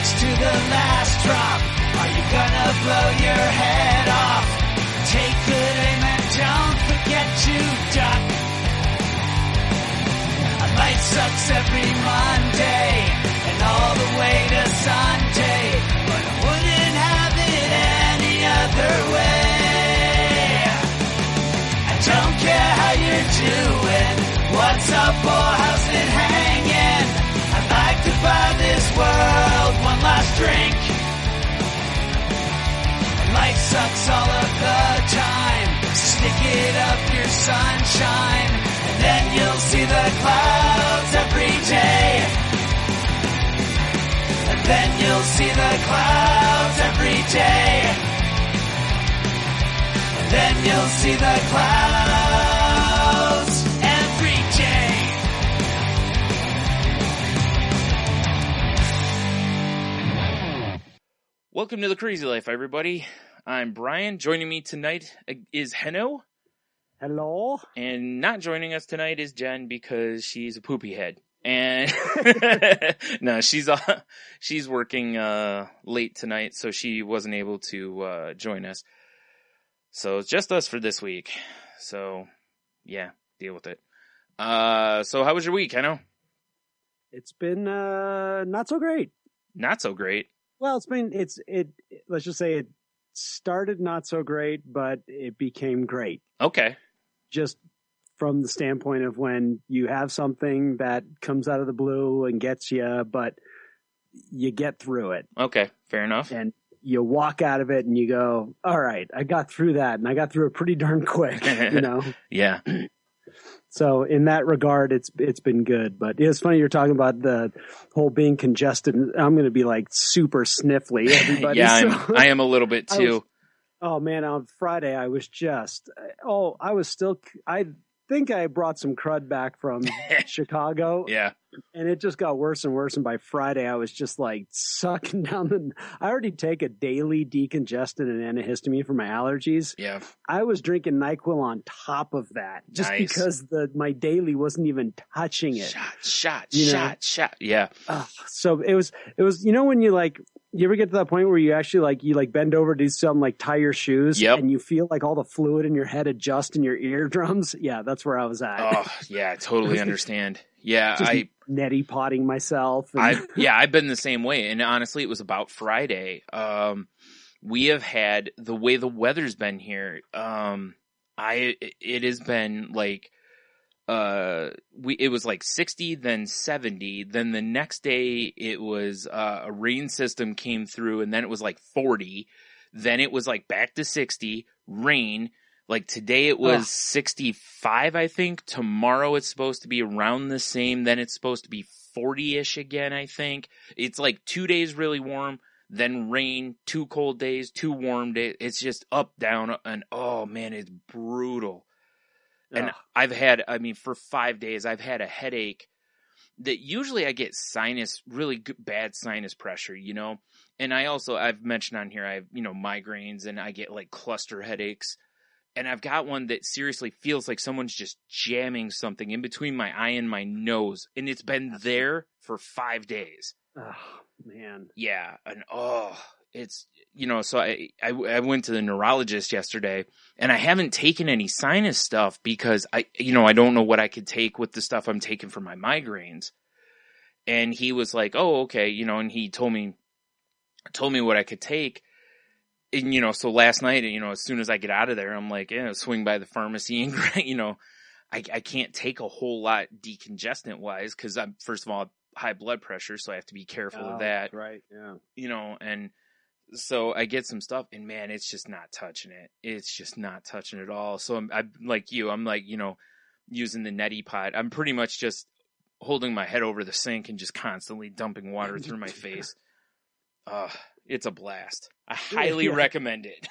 race to the last drop. Are you gonna blow your head off? Take good aim and don't forget to duck. Life sucks every Monday and all the way to Sunday, but I wouldn't have it any other way. I don't care how you're doing, what's up or how's it hanging. I'd like to buy this world one last drink. Life sucks all of the time, stick it up your sunshine, and then you'll see the clouds every day. And then you'll see the clouds every day. And then you'll see the clouds every day. Welcome to the Crazy Life, everybody. I'm Bryan. Joining me tonight is Henno. Hello. And not joining us tonight is Jen because she's a poopy head. And no, she's working late tonight, so she wasn't able to join us. So it's just us for this week. So yeah, deal with it. So how was your week, Henno? It's been not so great. Not so great. Well, let's just say it started not so great, but it became great. Okay. Just from the standpoint of when you have something that comes out of the blue and gets you, but you get through it. Okay, fair enough. And you walk out of it and you go, all right, I got through that, and I got through it pretty darn quick, you know? Yeah. So in that regard, it's been good. But it's funny you're talking about the whole being congested. I'm going to be like super sniffly, everybody. Yeah, so, I am a little bit too. Oh man, on Friday I think I brought some crud back from Chicago. Yeah. And it just got worse and worse. And by Friday, I was just like sucking down I already take a daily decongestant and antihistamine for my allergies. Yeah. I was drinking NyQuil on top of that just nice. Because my daily wasn't even touching it. Shot. Yeah. So it was, when you ever get to that point where you actually you bend over to do something like tie your shoes, yep. And you feel like all the fluid in your head adjust in your eardrums. Yeah, that's where I was at. Oh, yeah, I totally understand. Yeah, just neti potting myself. I've been the same way. And honestly, it was about Friday. We have had the way the weather's been here. It has been like, it was like 60, then 70. Then the next day it was, a rain system came through, and then it was like 40. Then it was like back to 60, rain. Like today it was 65, I think. Tomorrow it's supposed to be around the same. Then it's supposed to be 40-ish again, I think. It's like 2 days really warm, then rain, 2 cold days, 2 warm days. It's just up, down, and oh man, it's brutal. And for 5 days, I've had a headache that usually I get really bad sinus pressure, you know? And I've mentioned on here, I have, migraines, and I get like cluster headaches. And I've got one that seriously feels like someone's just jamming something in between my eye and my nose. And it's been there for 5 days. Oh, man. Yeah. And it's, so I went to the neurologist yesterday, and I haven't taken any sinus stuff because I don't know what I could take with the stuff I'm taking for my migraines. And he was like, oh, okay. And he told me what I could take. And, so last night, as soon as I get out of there, I'm like, swing by the pharmacy and, I can't take a whole lot decongestant wise because I'm, first of all, high blood pressure. So I have to be careful of that. Right. Yeah. And so I get some stuff, and man, it's just not touching it. It's just not touching it at all. So I'm like you, using the neti pot. I'm pretty much just holding my head over the sink and just constantly dumping water through my face. It's a blast. I highly recommend it.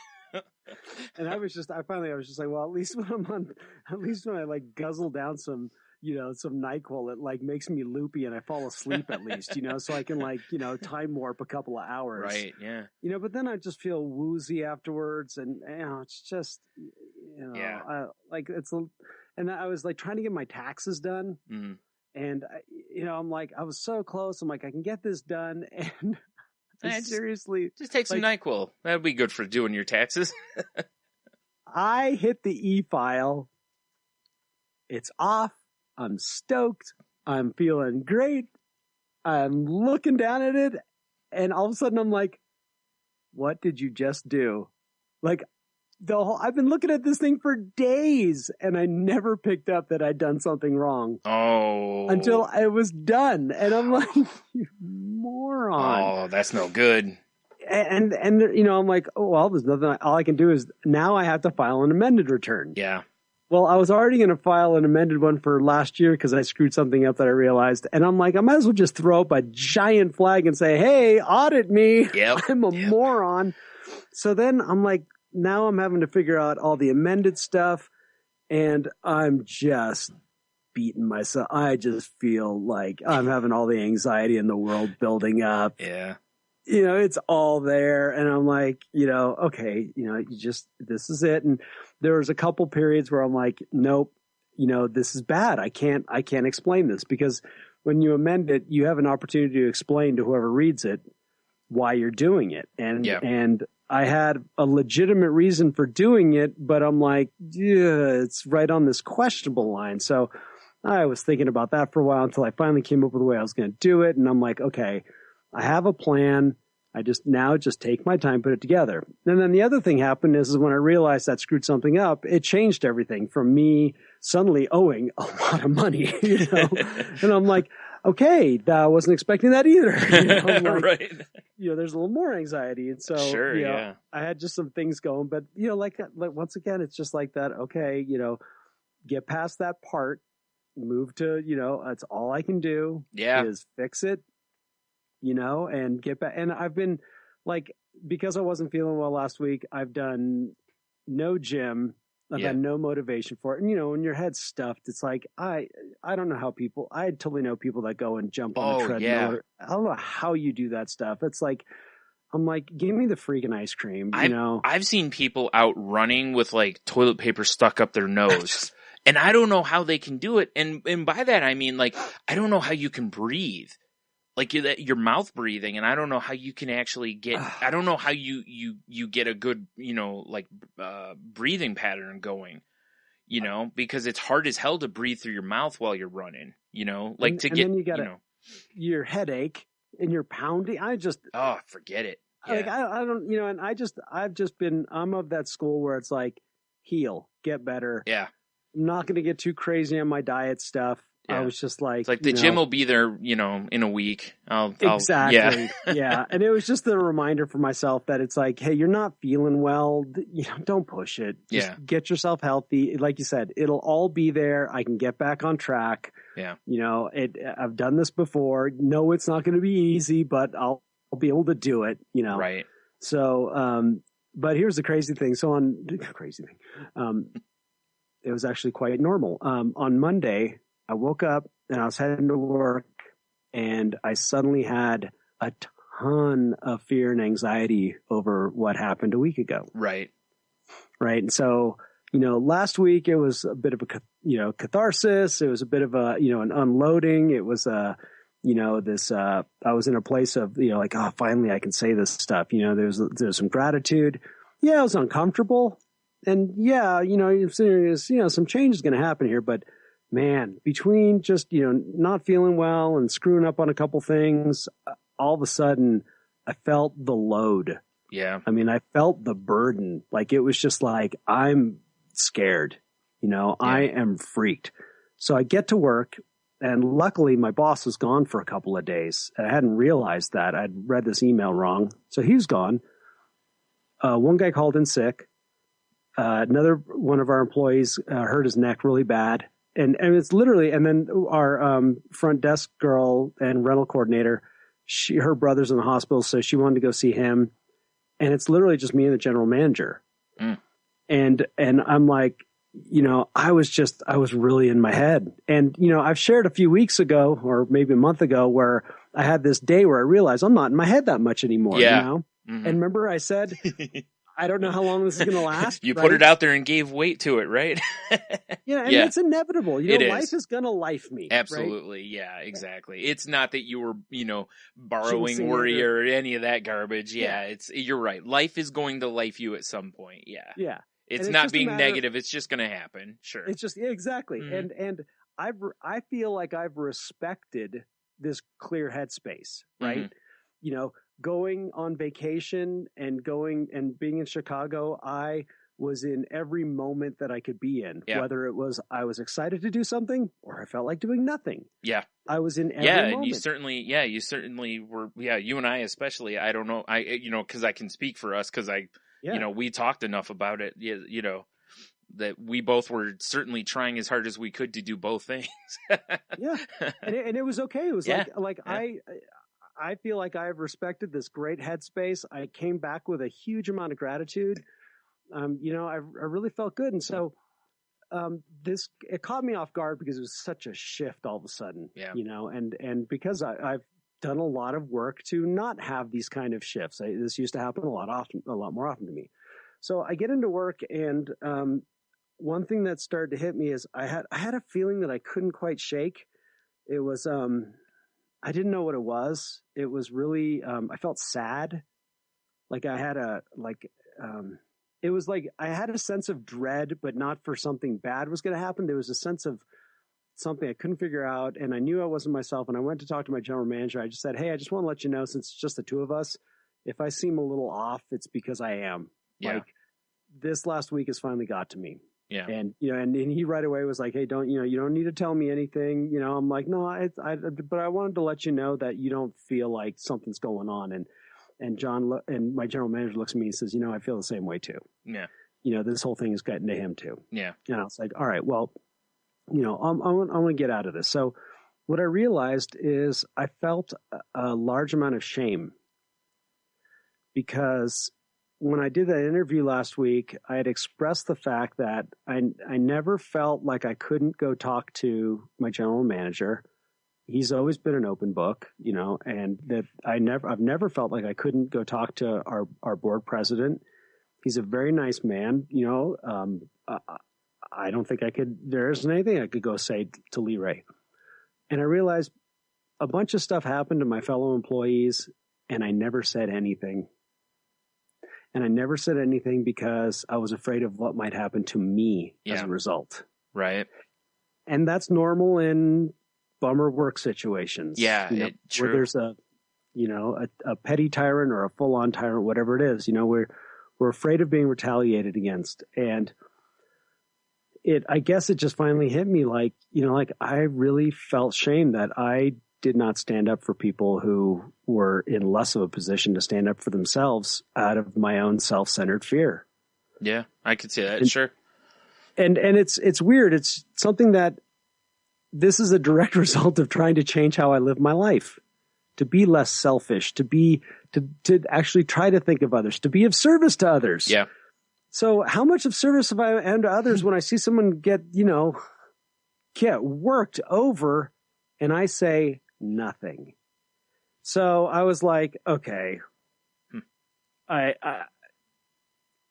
And I was just like, well, at least when I like guzzle down some NyQuil, it like makes me loopy and I fall asleep at least, so I can time warp a couple of hours. Right. Yeah. But then I just feel woozy afterwards, and it's just, yeah. And I was like trying to get my taxes done. Mm-hmm. And I'm like, I was so close. I'm like, I can get this done. And Seriously. Just take some NyQuil. That'd be good for doing your taxes. I hit the e-file. It's off. I'm stoked. I'm feeling great. I'm looking down at it. And all of a sudden I'm like, what did you just do? Like, I've been looking at this thing for days and I never picked up that I'd done something wrong. Oh. Until I was done. And I'm like, you moron. Oh, that's no good. And I'm like, oh, well, there's nothing. All I can do is now I have to file an amended return. Yeah. Well, I was already going to file an amended one for last year because I screwed something up that I realized. And I'm like, I might as well just throw up a giant flag and say, hey, audit me. Yep. I'm a moron. So then I'm like, now I'm having to figure out all the amended stuff. And I'm just beating myself. I just feel like I'm having all the anxiety in the world building up. Yeah. It's all there. And I'm like, okay, this is it. And there was a couple periods where I'm like, nope, this is bad. I can't explain this because when you amend it, you have an opportunity to explain to whoever reads it why you're doing it. And I had a legitimate reason for doing it, but I'm like, yeah, it's right on this questionable line. So I was thinking about that for a while until I finally came up with a way I was going to do it. And I'm like, okay, I have a plan. I just take my time, put it together. And then the other thing happened is when I realized I screwed something up, it changed everything from me suddenly owing a lot of money, and I'm like, okay, I wasn't expecting that either. Like, right. There's a little more anxiety. And so, sure, I had just some things going, but like once again, it's just like that. Okay. Get past that part, move to, that's all I can do is fix it. And get back. And I've been like, because I wasn't feeling well last week, I've done no gym. I've had no motivation for it. And, when your head's stuffed, it's like, I don't know how I totally know people that go and jump on the treadmill. Yeah. I don't know how you do that stuff. It's like, I'm like, give me the freaking ice cream, I've seen people out running with like toilet paper stuck up their nose. And I don't know how they can do it. And by that, I mean, like, I don't know how you can breathe. Like your mouth breathing, and I don't know how you can actually get. I don't know how you get a good breathing pattern going. Because it's hard as hell to breathe through your mouth while you're running. Then you got your headache and you're pounding. Forget it. Yeah. Like I don't and I'm of that school where it's like heal, get better. Yeah, I'm not going to get too crazy on my diet stuff. Yeah. I was just like, it's like the gym will be there, in a week. Exactly. Yeah. And it was just a reminder for myself that it's like, hey, you're not feeling well. Don't push it. Just get yourself healthy. Like you said, it'll all be there. I can get back on track. Yeah. I've done this before. No, it's not going to be easy, but I'll be able to do it, Right. So, but here's the crazy thing. It was actually quite normal. On Monday, I woke up and I was heading to work and I suddenly had a ton of fear and anxiety over what happened a week ago. Right. Right. And so, last week it was a bit of a, catharsis. It was a bit of a, an unloading. It was I was in a place of, finally I can say this stuff. There's some gratitude. Yeah, it was uncomfortable. And you're serious, some change is going to happen here, but man, between just, not feeling well and screwing up on a couple things, all of a sudden I felt the load. Yeah. I mean, I felt the burden. Like it was just like, I'm scared, I am freaked. So I get to work and luckily my boss was gone for a couple of days. I hadn't realized that. I'd read this email wrong. So he was gone. One guy called in sick. Another one of our employees hurt his neck really bad. And it's literally, and then our front desk girl and rental coordinator, her brother's in the hospital, so she wanted to go see him. And it's literally just me and the general manager. Mm. And I'm like, I was really in my head. And, I've shared a few weeks ago or maybe a month ago where I had this day where I realized I'm not in my head that much anymore, Mm-hmm. And remember I said, I don't know how long this is going to last. You right? put it out there and gave weight to it, right? Yeah, and it's inevitable. Life is going to life me. Absolutely. Right? Yeah, exactly. It's not that you were, borrowing worry or any of that garbage. Yeah, you're right. Life is going to life you at some point. Yeah. Yeah. It's not being negative. It's just going to happen. Sure. It's just, exactly. Mm-hmm. And I feel like I've respected this clear headspace, right? Mm-hmm. Going on vacation and going and being in Chicago, I was in every moment that I could be in, whether it was I was excited to do something or I felt like doing nothing. Yeah. I was in every moment. And you certainly were. Yeah, you and I especially. I don't know. Because I can speak for us because we talked enough about it. That we both were certainly trying as hard as we could to do both things. Yeah, and it was okay. It was I feel like I've respected this great headspace. I came back with a huge amount of gratitude. I really felt good. And so, it caught me off guard because it was such a shift all of a sudden, and because I've done a lot of work to not have these kind of shifts. This used to happen a lot more often to me. So I get into work and, one thing that started to hit me is I had a feeling that I couldn't quite shake. It was, I didn't know what it was. It was really, I felt sad. Like I had it was like I had a sense of dread, but not for something bad was going to happen. There was a sense of something I couldn't figure out, and I knew I wasn't myself. And I went to talk to my general manager. I just said, "Hey, I just want to let you know, since it's just the two of us, if I seem a little off, it's because I am. Yeah. Like this last week has finally got to me." Yeah. And, and he right away was like, "Hey, you don't need to tell me anything." I'm like, "No, but I wanted to let you know that you don't feel like something's going on." And John and my general manager looks at me and says, "I feel the same way too." Yeah. This whole thing is getting to him too. Yeah. And I was like, all right, well, I want to get out of this. So what I realized is I felt a large amount of shame because when I did that interview last week, I had expressed the fact that I never felt like I couldn't go talk to my general manager. He's always been an open book, and that I've never felt like I couldn't go talk to our board president. He's a very nice man, I don't think there isn't anything I could go say to Lee Ray. And I realized a bunch of stuff happened to my fellow employees and I never said anything. And I never said anything because I was afraid of what might happen to me as a result. Right. And that's normal in bummer work situations. Yeah. Where there's a petty tyrant or a full on tyrant, whatever it is, we're afraid of being retaliated against. And I guess it just finally hit me like I really felt shame that I did not stand up for people who were in less of a position to stand up for themselves out of my own self-centered fear. Yeah, I could see that. Sure. And it's weird. It's something that this is a direct result of trying to change how I live my life, to be less selfish, to actually try to think of others, to be of service to others. Yeah. So how much of service have I am to others when I see someone get worked over and I say nothing? So I was like, okay, I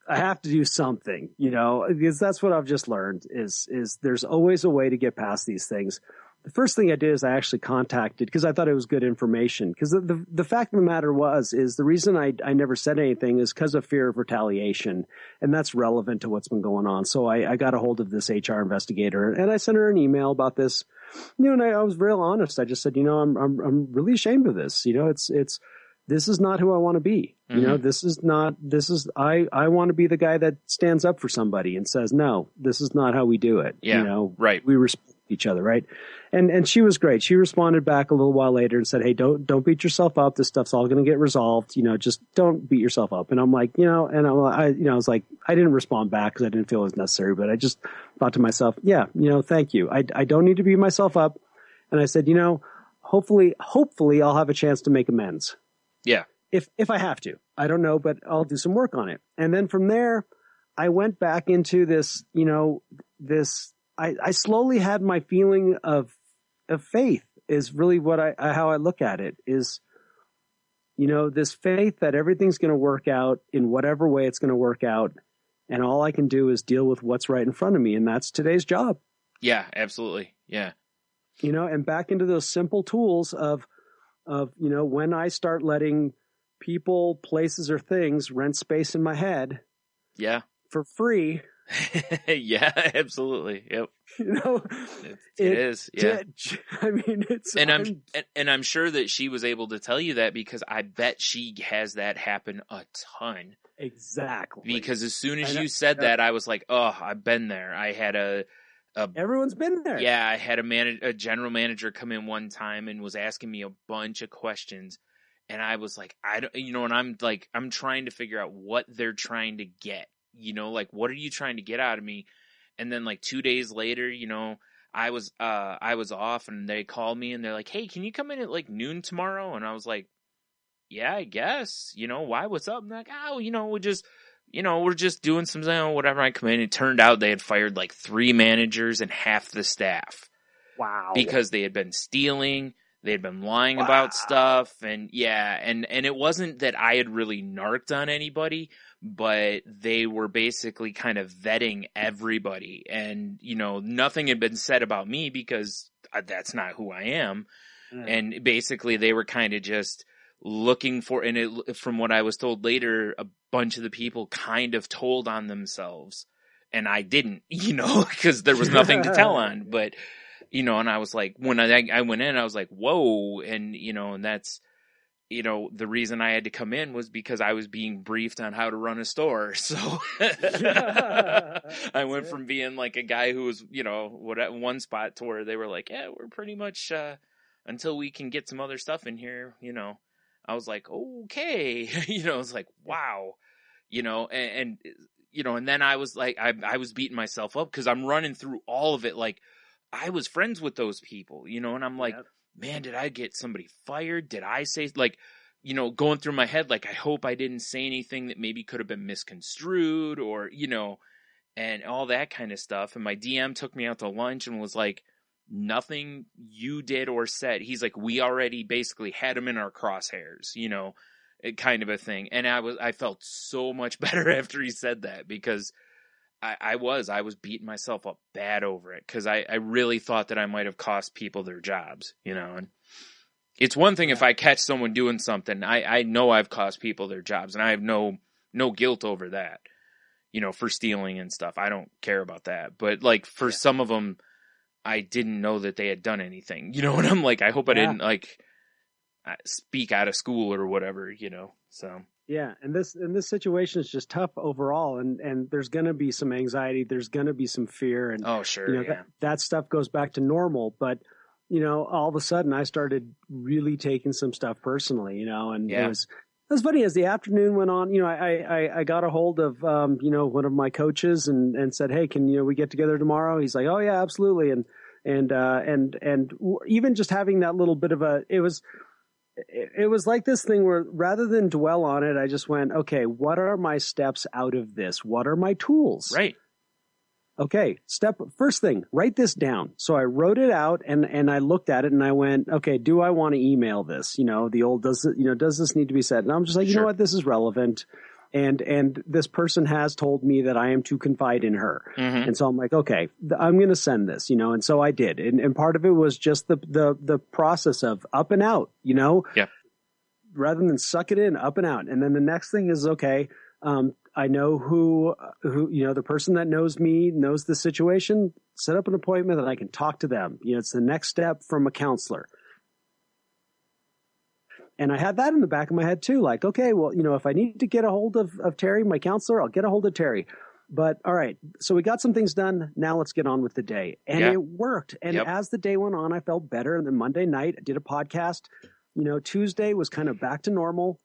have to do something, because that's what I've just learned is there's always a way to get past these things. The first thing I did is I actually contacted, because I thought it was good information. Because the fact of the matter is the reason I never said anything is because of fear of retaliation. And that's relevant to what's been going on. So I got a hold of this HR investigator and I sent her an email about this. And I was real honest. I just said, I'm really ashamed of this. This is not who I want to be. Mm-hmm. I want to be the guy that stands up for somebody and says, no, this is not how we do it. Yeah. Right. We respect each other. Right. And she was great. She responded back a little while later and said, hey, don't beat yourself up. This stuff's all going to get resolved. Just don't beat yourself up. And I'm like, I was like, I didn't respond back because I didn't feel it was necessary, but I just thought to myself, thank you. I don't need to beat myself up. And I said, hopefully I'll have a chance to make amends. Yeah. If I have to, I don't know, but I'll do some work on it. And then from there, I went back into this, I slowly had my feeling of faith is really how I look at it is this faith that everything's going to work out in whatever way it's going to work out. And all I can do is deal with what's right in front of me. And that's today's job. Yeah, absolutely. Yeah. And back into those simple tools of, when I start letting people, places, or things rent space in my head. Yeah. For free. Yeah, absolutely. Yep. It is. Yeah. I mean, and I'm sure that she was able to tell you that because I bet she has that happen a ton. Exactly. Because as soon as you said that, I was like, oh, I've been there. I had everyone's been there. Yeah, I had a general manager come in one time and was asking me a bunch of questions. And I was like, and I'm trying to figure out what they're trying to get, like, what are you trying to get out of me? And then like 2 days later, I was off and they called me and they're like, hey, can you come in at like noon tomorrow? And I was like, yeah, I guess, why, what's up? And they're like, oh, we're just doing something, whatever. I come in. It turned out they had fired like 3 managers and half the staff. Wow. Because they had been stealing. They had been lying about stuff. And yeah, and it wasn't that I had really narked on anybody, but they were basically kind of vetting everybody. And, nothing had been said about me because that's not who I am. And basically they were kind of just looking for, and from what I was told later, a bunch of the people kind of told on themselves. And I didn't, because there was nothing to tell on. But, and I was like, when I went in, I was like, whoa. And, and that's, the reason I had to come in was because I was being briefed on how to run a store. So I went from being like a guy who was, at one spot to where they were like, yeah, we're pretty much, until we can get some other stuff in here, I was like, okay, I was like, wow, and then I was like, I was beating myself up because I'm running through all of it. Like I was friends with those people, and I'm like, man, did I get somebody fired? Did I say like, going through my head, like, I hope I didn't say anything that maybe could have been misconstrued or, and all that kind of stuff. And my DM took me out to lunch and was like, nothing you did or said. He's like, we already basically had him in our crosshairs, kind of a thing. And I felt so much better after he said that because I was beating myself up bad over it because I really thought that I might have cost people their jobs, and it's one thing if I catch someone doing something, I know I've cost people their jobs and I have no guilt over that, for stealing and stuff. I don't care about that. But like for some of them, I didn't know that they had done anything, and I'm like, I hope I didn't like speak out of school or whatever, so. Yeah. And this situation is just tough overall. And there's going to be some anxiety. There's going to be some fear. And oh, sure. That stuff goes back to normal. But, all of a sudden I started really taking some stuff personally, and it was funny as the afternoon went on, I got a hold of, one of my coaches and said, hey, can, we get together tomorrow? He's like, oh yeah, absolutely. And even just having that little bit of it was like this thing where rather than dwell on it, I just went, okay, what are my steps out of this? What are my tools? Right. Okay. First thing, write this down. So I wrote it out and I looked at it and I went, okay, do I want to email this? The old, does this need to be said? And I'm just like, you know what? This is relevant. And this person has told me that I am to confide in her. Mm-hmm. And so I'm like, okay, I'm going to send this, and so I did. And part of it was just the process of up and out, rather than suck it in, up and out. And then the next thing is, okay, I know who, the person that knows me, knows the situation, set up an appointment that I can talk to them. It's the next step from a counselor. And I had that in the back of my head too. Like, okay, well, if I need to get a hold of Terry, my counselor, I'll get a hold of Terry. But all right, so we got some things done. Now let's get on with the day. And it worked. And as the day went on, I felt better. And then Monday night, I did a podcast. Tuesday was kind of back to normal.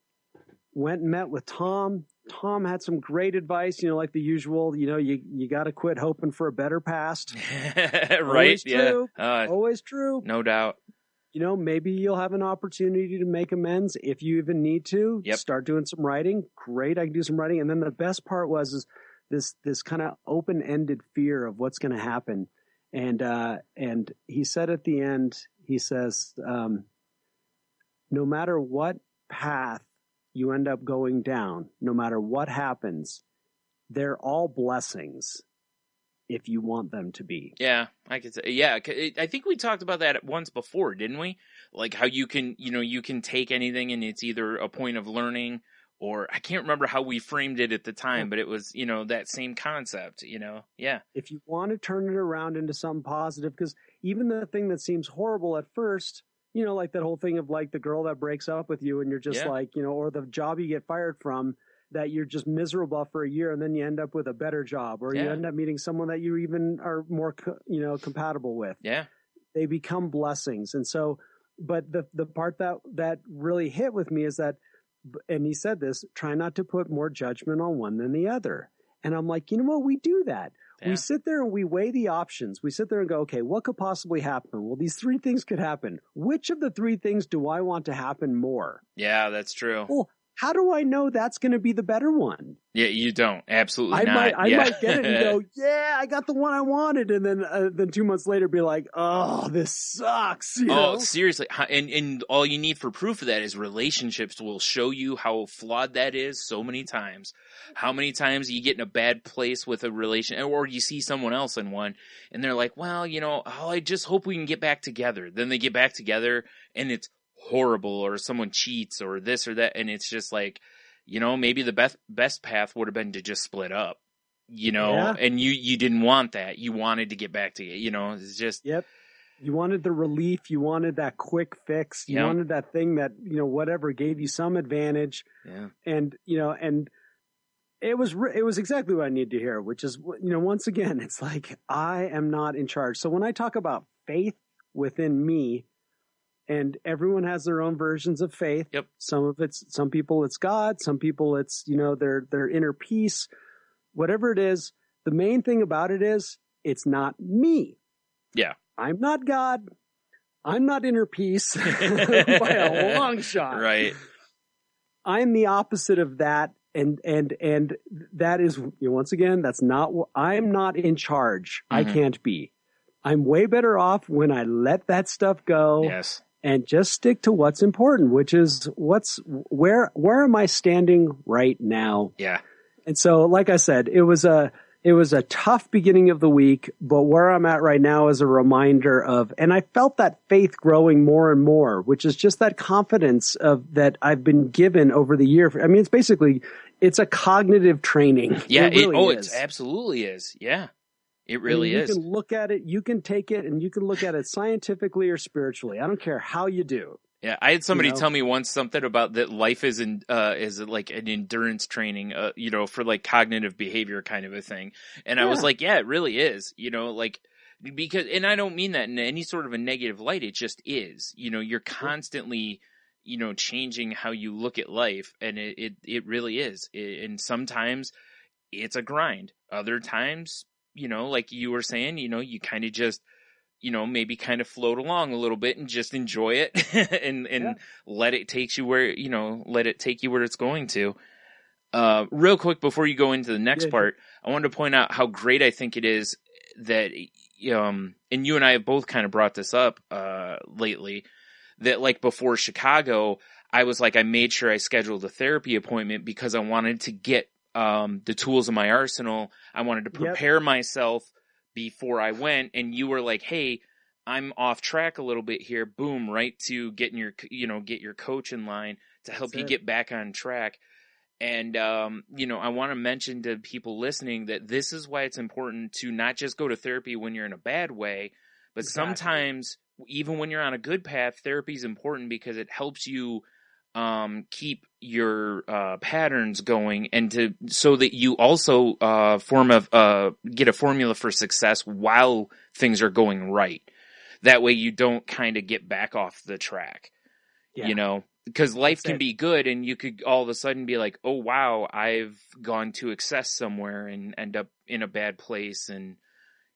Went and met with Tom. Tom had some great advice, like the usual, you got to quit hoping for a better past. Right. Always true. Always true. No doubt. Maybe you'll have an opportunity to make amends if you even need to. Start doing some writing. Great. I can do some writing. And then the best part was this kind of open-ended fear of what's going to happen. And he said at the end, he says, no matter what path you end up going down, no matter what happens, they're all blessings if you want them to be. Yeah, I could say, yeah. I think we talked about that once before, didn't we? Like how you can, you can take anything and it's either a point of learning, or I can't remember how we framed it at the time, but it was, that same concept, yeah. If you want to turn it around into something positive, because even the thing that seems horrible at first, like that whole thing of like the girl that breaks up with you and you're just like, or the job you get fired from, that you're just miserable for a year and then you end up with a better job, or you end up meeting someone that you even are more, compatible with. Yeah. They become blessings. And so, but the part that really hit with me is that, and he said this, try not to put more judgment on one than the other. And I'm like, you know what? We do that. Yeah. We sit there and we weigh the options. We sit there and go, okay, what could possibly happen? Well, these 3 things could happen. Which of the 3 things do I want to happen more? Yeah, that's true. Well, how do I know that's going to be the better one? Yeah, you don't. Absolutely not. I might get it and go, yeah, I got the one I wanted. And then 2 months later be like, oh, this sucks. Seriously. And all you need for proof of that is relationships will show you how flawed that is so many times. How many times you get in a bad place with a relation, or you see someone else in one and they're like, well, I just hope we can get back together. Then they get back together and it's horrible, or someone cheats or this or that. And it's just like, maybe the best path would have been to just split up, and you didn't want that. You wanted to get back to it, it's just. Yep. You wanted the relief. You wanted that quick fix. You wanted that thing that, whatever gave you some advantage. Yeah. And, and it was exactly what I needed to hear, which is, once again, it's like, I am not in charge. So when I talk about faith within me, and everyone has their own versions of faith. Yep. Some people it's God, some people it's, their inner peace, whatever it is. The main thing about it is it's not me. Yeah. I'm not God. I'm not inner peace by a long shot. Right. I'm the opposite of that. And that is, once again, that's not what I'm not in charge. Mm-hmm. I can't be. I'm way better off when I let that stuff go. Yes. And just stick to what's important, which is where am I standing right now? Yeah. And so, like I said, it was a tough beginning of the week, but where I'm at right now is a reminder of, and I felt that faith growing more and more, which is just that confidence of that I've been given over the year. I mean, it's a cognitive training. Yeah. It absolutely is. Yeah. It really is. You can look at it, you can take it, and you can look at it scientifically or spiritually. I don't care how you do. Yeah, I had somebody tell me once something about that life is like an endurance training, for like cognitive behavior kind of a thing. And I was like, yeah, it really is, because, and I don't mean that in any sort of a negative light. It just is, you're constantly, changing how you look at life, and it really is. And sometimes it's a grind. Other times, like you were saying, you kind of just, maybe kind of float along a little bit and just enjoy it and let it take you where, let it take you where it's going to. Real quick before you go into the next part, I wanted to point out how great I think it is that, and you and I have both kind of brought this up, lately, that like before Chicago, I was like, I made sure I scheduled a therapy appointment because I wanted to get the tools in my arsenal. I wanted to prepare myself before I went, and you were like, hey, I'm off track a little bit here. Boom, right to getting get your coach in line to help you get back on track. And, I want to mention to people listening that this is why it's important to not just go to therapy when you're in a bad way, but sometimes even when you're on a good path, therapy is important because it helps you keep your patterns going, and so that you also get a formula for success while things are going right. That way you don't kind of get back off the track, because life can be good and you could all of a sudden be like, oh wow, I've gone to excess somewhere and end up in a bad place, and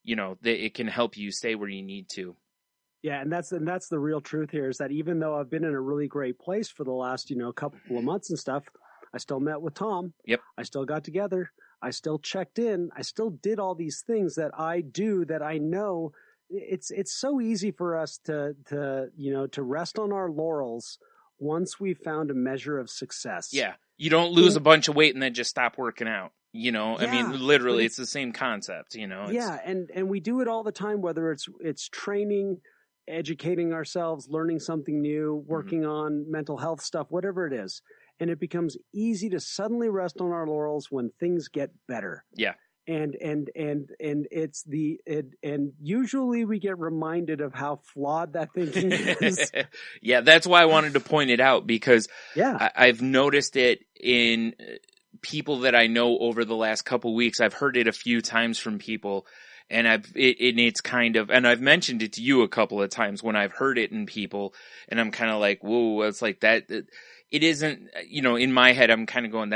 it can help you stay where you need to. Yeah, and that's the real truth here, is that even though I've been in a really great place for the last, couple of months and stuff, I still met with Tom. Yep. I still got together. I still checked in. I still did all these things that I do that I know. It's so easy for us to rest on our laurels once we found a measure of success. Yeah. You don't lose a bunch of weight and then just stop working out. You know, Yeah, I mean, literally, it's the same concept, you know. Yeah, and we do it all the time, whether it's training, educating ourselves, learning something new, working on mental health stuff, whatever it is. And it becomes easy to suddenly rest on our laurels when things get better. Yeah. And usually we get reminded of how flawed that thinking is. Yeah, that's why I wanted to point it out, because Yeah. I've noticed it in people that I know over the last couple weeks. I've heard it a few times from people, and it's kind of, and I've mentioned it to you a couple of times when I've heard it in people, and I'm kind of like, whoa, it's like that. It isn't, you know, in my head, I'm kind of going,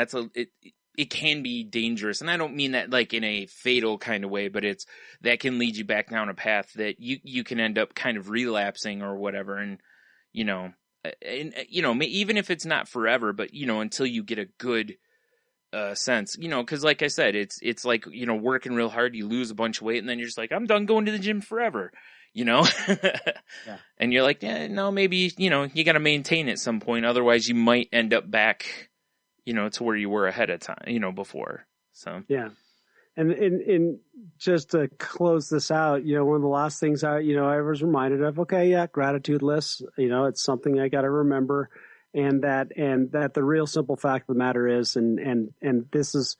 it can be dangerous. And I don't mean that like in a fatal kind of way, but that can lead you back down a path that you can end up kind of relapsing or whatever. And, you know, even if it's not forever, but, you know, until you get a good sense, you know, cause like I said, it's like, you know, working real hard, you lose a bunch of weight and then you're just like, I'm done going to the gym forever, you know? Yeah. And you're like, no, maybe, you know, you got to maintain at some point. Otherwise you might end up back, you know, to where you were ahead of time, you know, before. So, yeah. And just to close this out, you know, one of the last things I was reminded of, okay, yeah, gratitude list, you know, it's something I got to remember. And that the real simple fact of the matter is, and this is,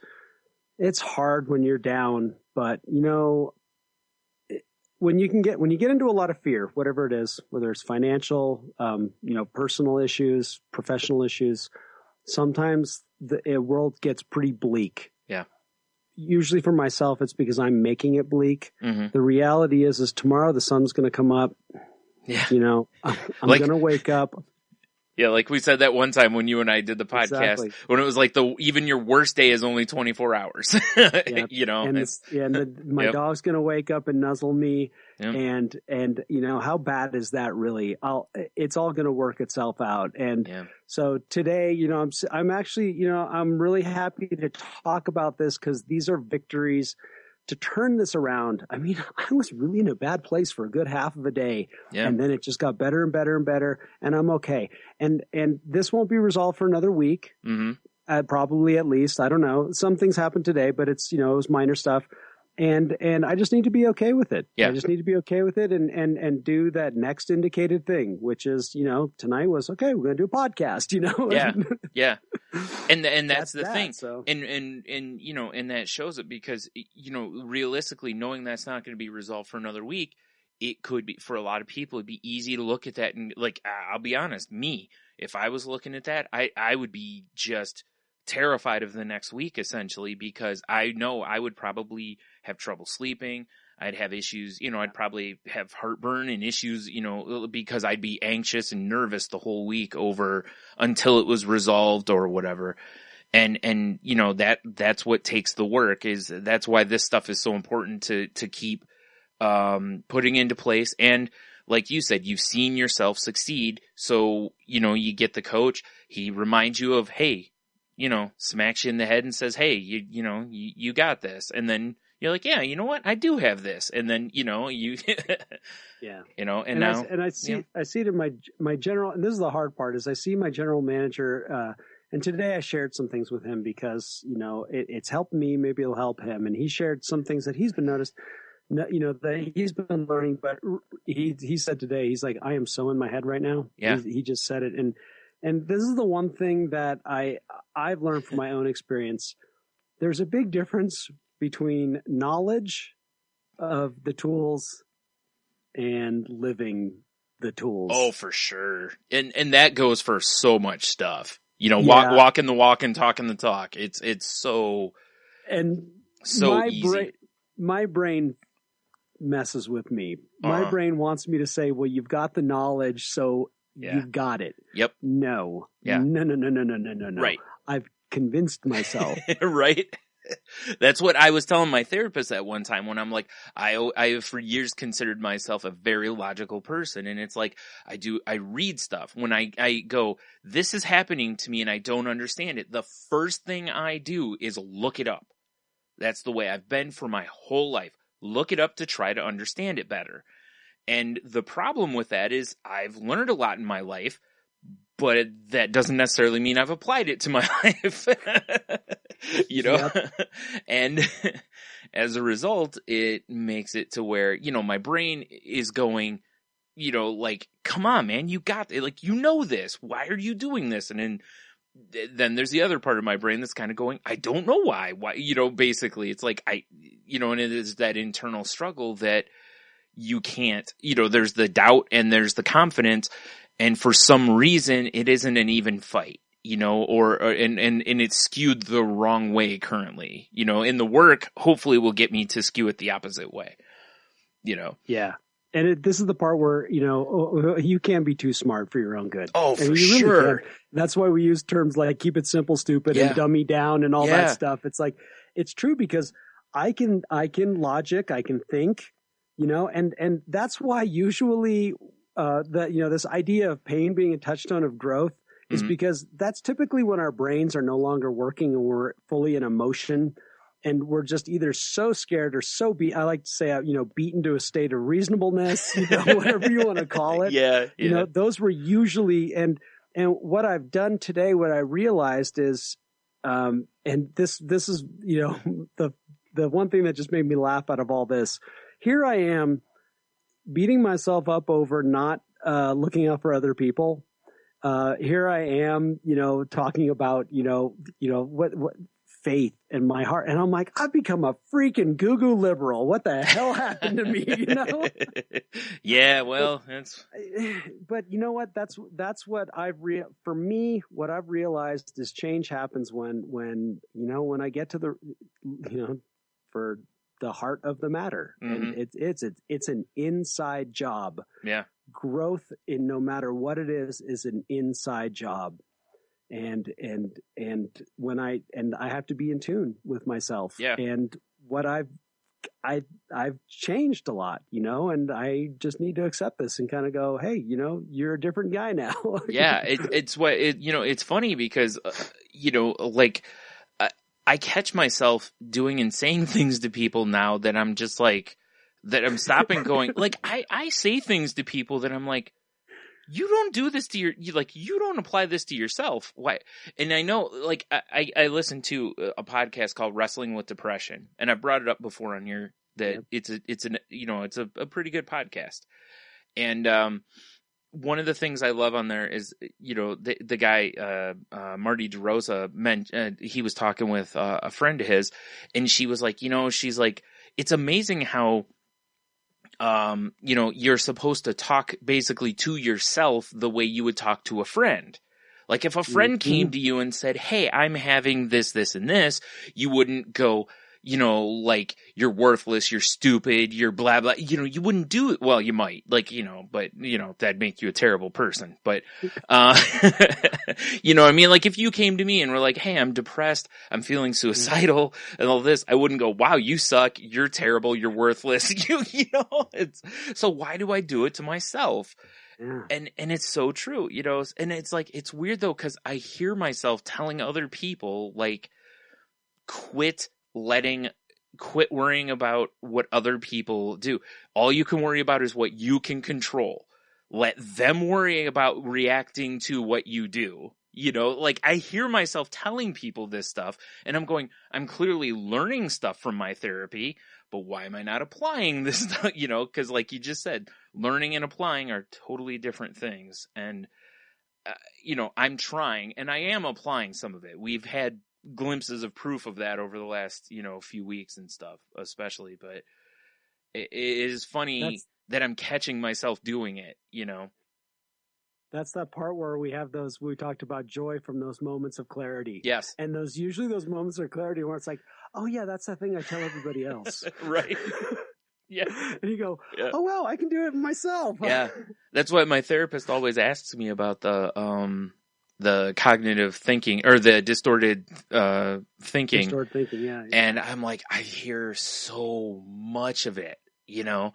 it's hard when you're down, but you know, when you get into a lot of fear, whatever it is, whether it's financial, you know, personal issues, professional issues, sometimes the world gets pretty bleak. yeah. Usually for myself, it's because I'm making it bleak. Mm-hmm. The reality is tomorrow the sun's going to come up. Yeah. You know, I'm Like- going to wake up. Yeah, like we said that one time when you and I did the podcast, Exactly. when it was like even your worst day is only 24 hours. You know, And my Yep. dog's going to wake up and nuzzle me. Yep. And you know, how bad is that really? It's all going to work itself out. And yeah. so today, you know, I'm actually, you know, I'm really happy to talk about this because these are victories to turn this around. I mean, I was really in a bad place for a good half of a day. Yeah. And then it just got better and better and better. And I'm okay. And this won't be resolved for another week. Mm-hmm. Probably at least. I don't know. Some things happened today, but it's, you know, it was minor stuff. And I just need to be okay with it. Yeah. I just need to be okay with it and do that next indicated thing, which is, you know, tonight was, okay, we're going to do a podcast, you know? Yeah. Yeah. And that's the that, thing. so. And, you know, and that shows it because, you know, realistically knowing that's not going to be resolved for another week, it could be, for a lot of people, it'd be easy to look at that and like, I'll be honest, if I was looking at that, I would be just terrified of the next week essentially, because I know I would probably have trouble sleeping. I'd have issues, you know, I'd probably have heartburn and issues, you know, because I'd be anxious and nervous the whole week until it was resolved or whatever. And, you know, that's what takes the work that's why this stuff is so important to keep, putting into place. And like you said, you've seen yourself succeed. So, you know, you get the coach, he reminds you of, hey, you know, smacks you in the head and says, hey, you know, you got this. And then you're like, yeah, you know what? I do have this. And then, you know, Yeah. You know, and now I see it in my general, and this is the hard part, is I see my general manager, and today I shared some things with him because, you know, it's helped me, maybe it'll help him. And he shared some things that he's been noticed, you know, that he's been learning, but he said today, he's like, I am so in my head right now. Yeah. He just said it. And this is the one thing that I've learned from my own experience. There's a big difference between knowledge of the tools and living the tools. Oh, for sure. And that goes for so much stuff. You know, Yeah. walking the walk and talking the talk. It's so easy. My brain messes with me. My brain wants me to say, well, you've got the knowledge, so you've got it. Yep. No. Yeah. No. Right. I've convinced myself. Right. That's what I was telling my therapist at one time when I'm like, I have for years considered myself a very logical person. And it's like, I read stuff when I go, this is happening to me and I don't understand it. The first thing I do is look it up. That's the way I've been for my whole life. Look it up to try to understand it better. And the problem with that is I've learned a lot in my life, but that doesn't necessarily mean I've applied it to my life, you know, and as a result, it makes it to where, you know, my brain is going, you know, like, come on, man, you got it. Like, you know this, why are you doing this? And then there's the other part of my brain that's kind of going, I don't know why, you know, basically it's like, you know, and it is that internal struggle that you can't, you know, there's the doubt and there's the confidence. And for some reason, it isn't an even fight, you know, and it's skewed the wrong way currently, you know, in the work, hopefully will get me to skew it the opposite way, you know? Yeah. And this is the part where, you know, you can't be too smart for your own good. Oh, for sure. Really, that's why we use terms like keep it simple, stupid, and dummy down and all that stuff. It's like, it's true because I can logic, I can think, you know, and that's why usually that, you know, this idea of pain being a touchstone of growth is because that's typically when our brains are no longer working and we're fully in emotion. And we're just either so scared or so I like to say, you know, beaten to a state of reasonableness, you know, whatever you want to call it. You know, those were usually, and what I've done today, what I realized is, and this is, you know, the one thing that just made me laugh out of all this. Here I am beating myself up over not looking out for other people. Here I am, you know, talking about, you know, what faith in my heart. And I'm like, I've become a freaking goo-goo liberal. What the hell happened to me, you know? Yeah, well, but you know what? That's what for me, what I've realized is change happens when, you know, when I get to the, you know, for the heart of the matter. And it's an inside job. Yeah. Growth in no matter what it is an inside job. And when I have to be in tune with myself. Yeah. And what I've changed a lot, you know, and I just need to accept this and kind of go, hey, you know, you're a different guy now. Yeah. It's you know, it's funny because, you know, like I catch myself doing and saying things to people now that I'm just like, that I'm stopping going, like, I say things to people that I'm like, you don't do this to you don't apply this to yourself. Why? And I know, like, I listened to a podcast called Wrestling with Depression, and I brought it up before on here that it's a pretty good podcast. And, one of the things I love on there is, you know, the guy, Marty DeRosa he was talking with a friend of his, and she was like, you know, she's like, it's amazing how, you know, you're supposed to talk basically to yourself the way you would talk to a friend. Like if a friend came to you and said, hey, I'm having this, and this, you wouldn't go, you know, like, you're worthless, you're stupid, you're blah, blah, you know, you wouldn't do it. Well, you might, like, you know, but, you know, that'd make you a terrible person. But, you know what I mean? Like, if you came to me and were like, hey, I'm depressed, I'm feeling suicidal and all this, I wouldn't go, wow, you suck, you're terrible, you're worthless, you know, so why do I do it to myself? Yeah. And it's so true, you know, and it's like, it's weird though, cause I hear myself telling other people, like, quit worrying about what other people do. All you can worry about is what you can control. Let them worry about reacting to what you do. You know, like I hear myself telling people this stuff and I'm going, I'm clearly learning stuff from my therapy, but why am I not applying this stuff? You know, because like you just said, learning and applying are totally different things. And, you know, I'm trying and I am applying some of it. We've had glimpses of proof of that over the last, you know, few weeks and stuff, especially, but it is funny that I'm catching myself doing it, you know. That's that part where we talked about joy from those moments of clarity. Yes. And usually those moments of clarity where it's like, oh yeah, that's the thing I tell everybody else. Right. Yeah. And you go, oh well, I can do it myself. Yeah. That's what my therapist always asks me about the cognitive thinking or the distorted thinking. Distorted thinking, yeah. And I'm like, I hear so much of it, you know?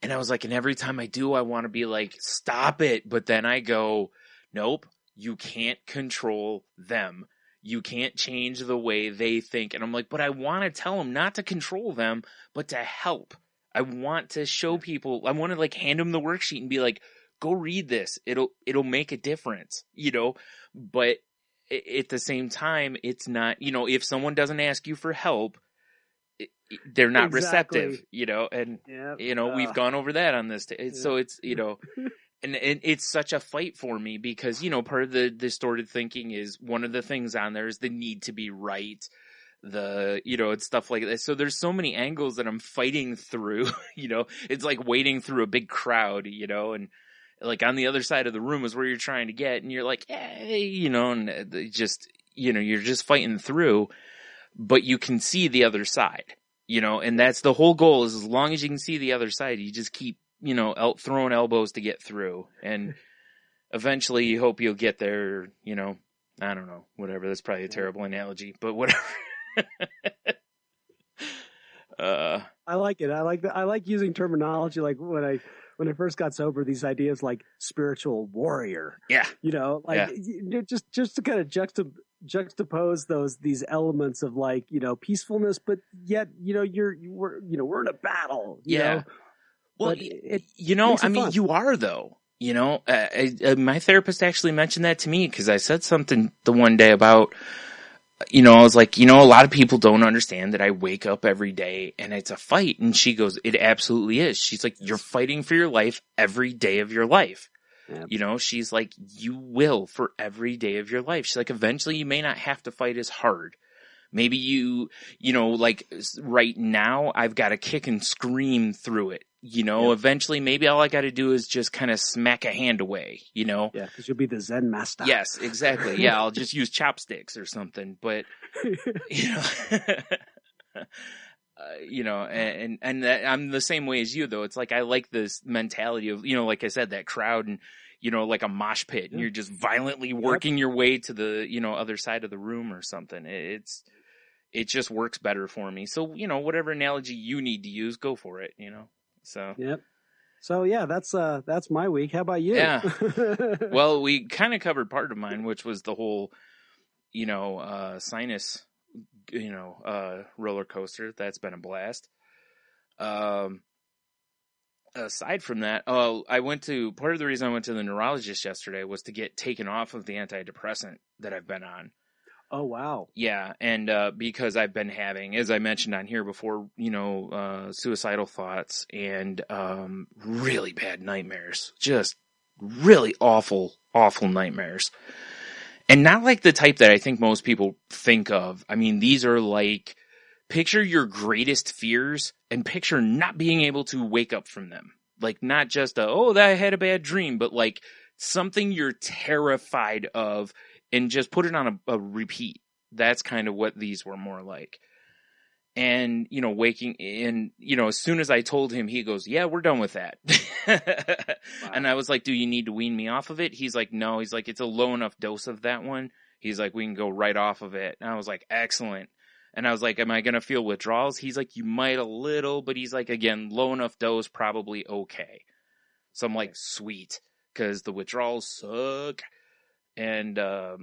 And I was like, and every time I do, I want to be like, stop it. But then I go, nope, you can't control them. You can't change the way they think. And I'm like, but I want to tell them not to control them, but to help. I want to show people, I want to like hand them the worksheet and be like, go read this. It'll make a difference, but at the same time, it's not, if someone doesn't ask you for help, they're not receptive, and, we've gone over that on this. So it's, and it's such a fight for me because, part of the distorted thinking is one of the things on there is the need to be right. It's stuff like that. So there's so many angles that I'm fighting through, it's like wading through a big crowd, and like on the other side of the room is where you're trying to get, and you're like, hey, and just, you're just fighting through, but you can see the other side, and that's the whole goal is as long as you can see the other side, you just keep, throwing elbows to get through, and eventually you hope you'll get there, I don't know, whatever. That's probably a terrible analogy, but whatever. I like it. I like using terminology like when I first got sober, these ideas like spiritual warrior. Yeah. Just to kind of juxtapose these elements of like, peacefulness, but yet, we're in a battle. You know? Well, you are though. My therapist actually mentioned that to me because I said something the one day about, I was like, a lot of people don't understand that I wake up every day and it's a fight. And she goes, it absolutely is. She's like, you're fighting for your life every day of your life. Yep. She's like, you will for every day of your life. She's like, eventually you may not have to fight as hard. Maybe like right now I've got to kick and scream through it. Eventually maybe all I got to do is just kind of smack a hand away, Yeah, because you'll be the Zen master. Yes, exactly. Yeah, I'll just use chopsticks or something. But, and that, I'm the same way as you, though. It's like I like this mentality of, like I said, that crowd and, like a mosh pit. And you're just violently working your way to the, other side of the room or something. It just works better for me. So, whatever analogy you need to use, go for it, So. Yep. So yeah, that's my week. How about you? Yeah. Well, we kind of covered part of mine, which was the whole, sinus, roller coaster. That's been a blast. Aside from that, part of the reason I went to the neurologist yesterday was to get taken off of the antidepressant that I've been on. Oh, wow. Yeah. And, because I've been having, as I mentioned on here before, suicidal thoughts and, really bad nightmares, just really awful, awful nightmares. And not like the type that I think most people think of. I mean, these are like, picture your greatest fears and picture not being able to wake up from them. Like not just I had a bad dream, but like something you're terrified of. And just put it on a repeat. That's kind of what these were more like. And, waking and, as soon as I told him, he goes, yeah, we're done with that. Wow. And I was like, do you need to wean me off of it? He's like, no. He's like, it's a low enough dose of that one. He's like, we can go right off of it. And I was like, excellent. And I was like, am I going to feel withdrawals? He's like, you might a little, but he's like, again, low enough dose, probably okay. So I'm like, sweet. Because the withdrawals suck. And, I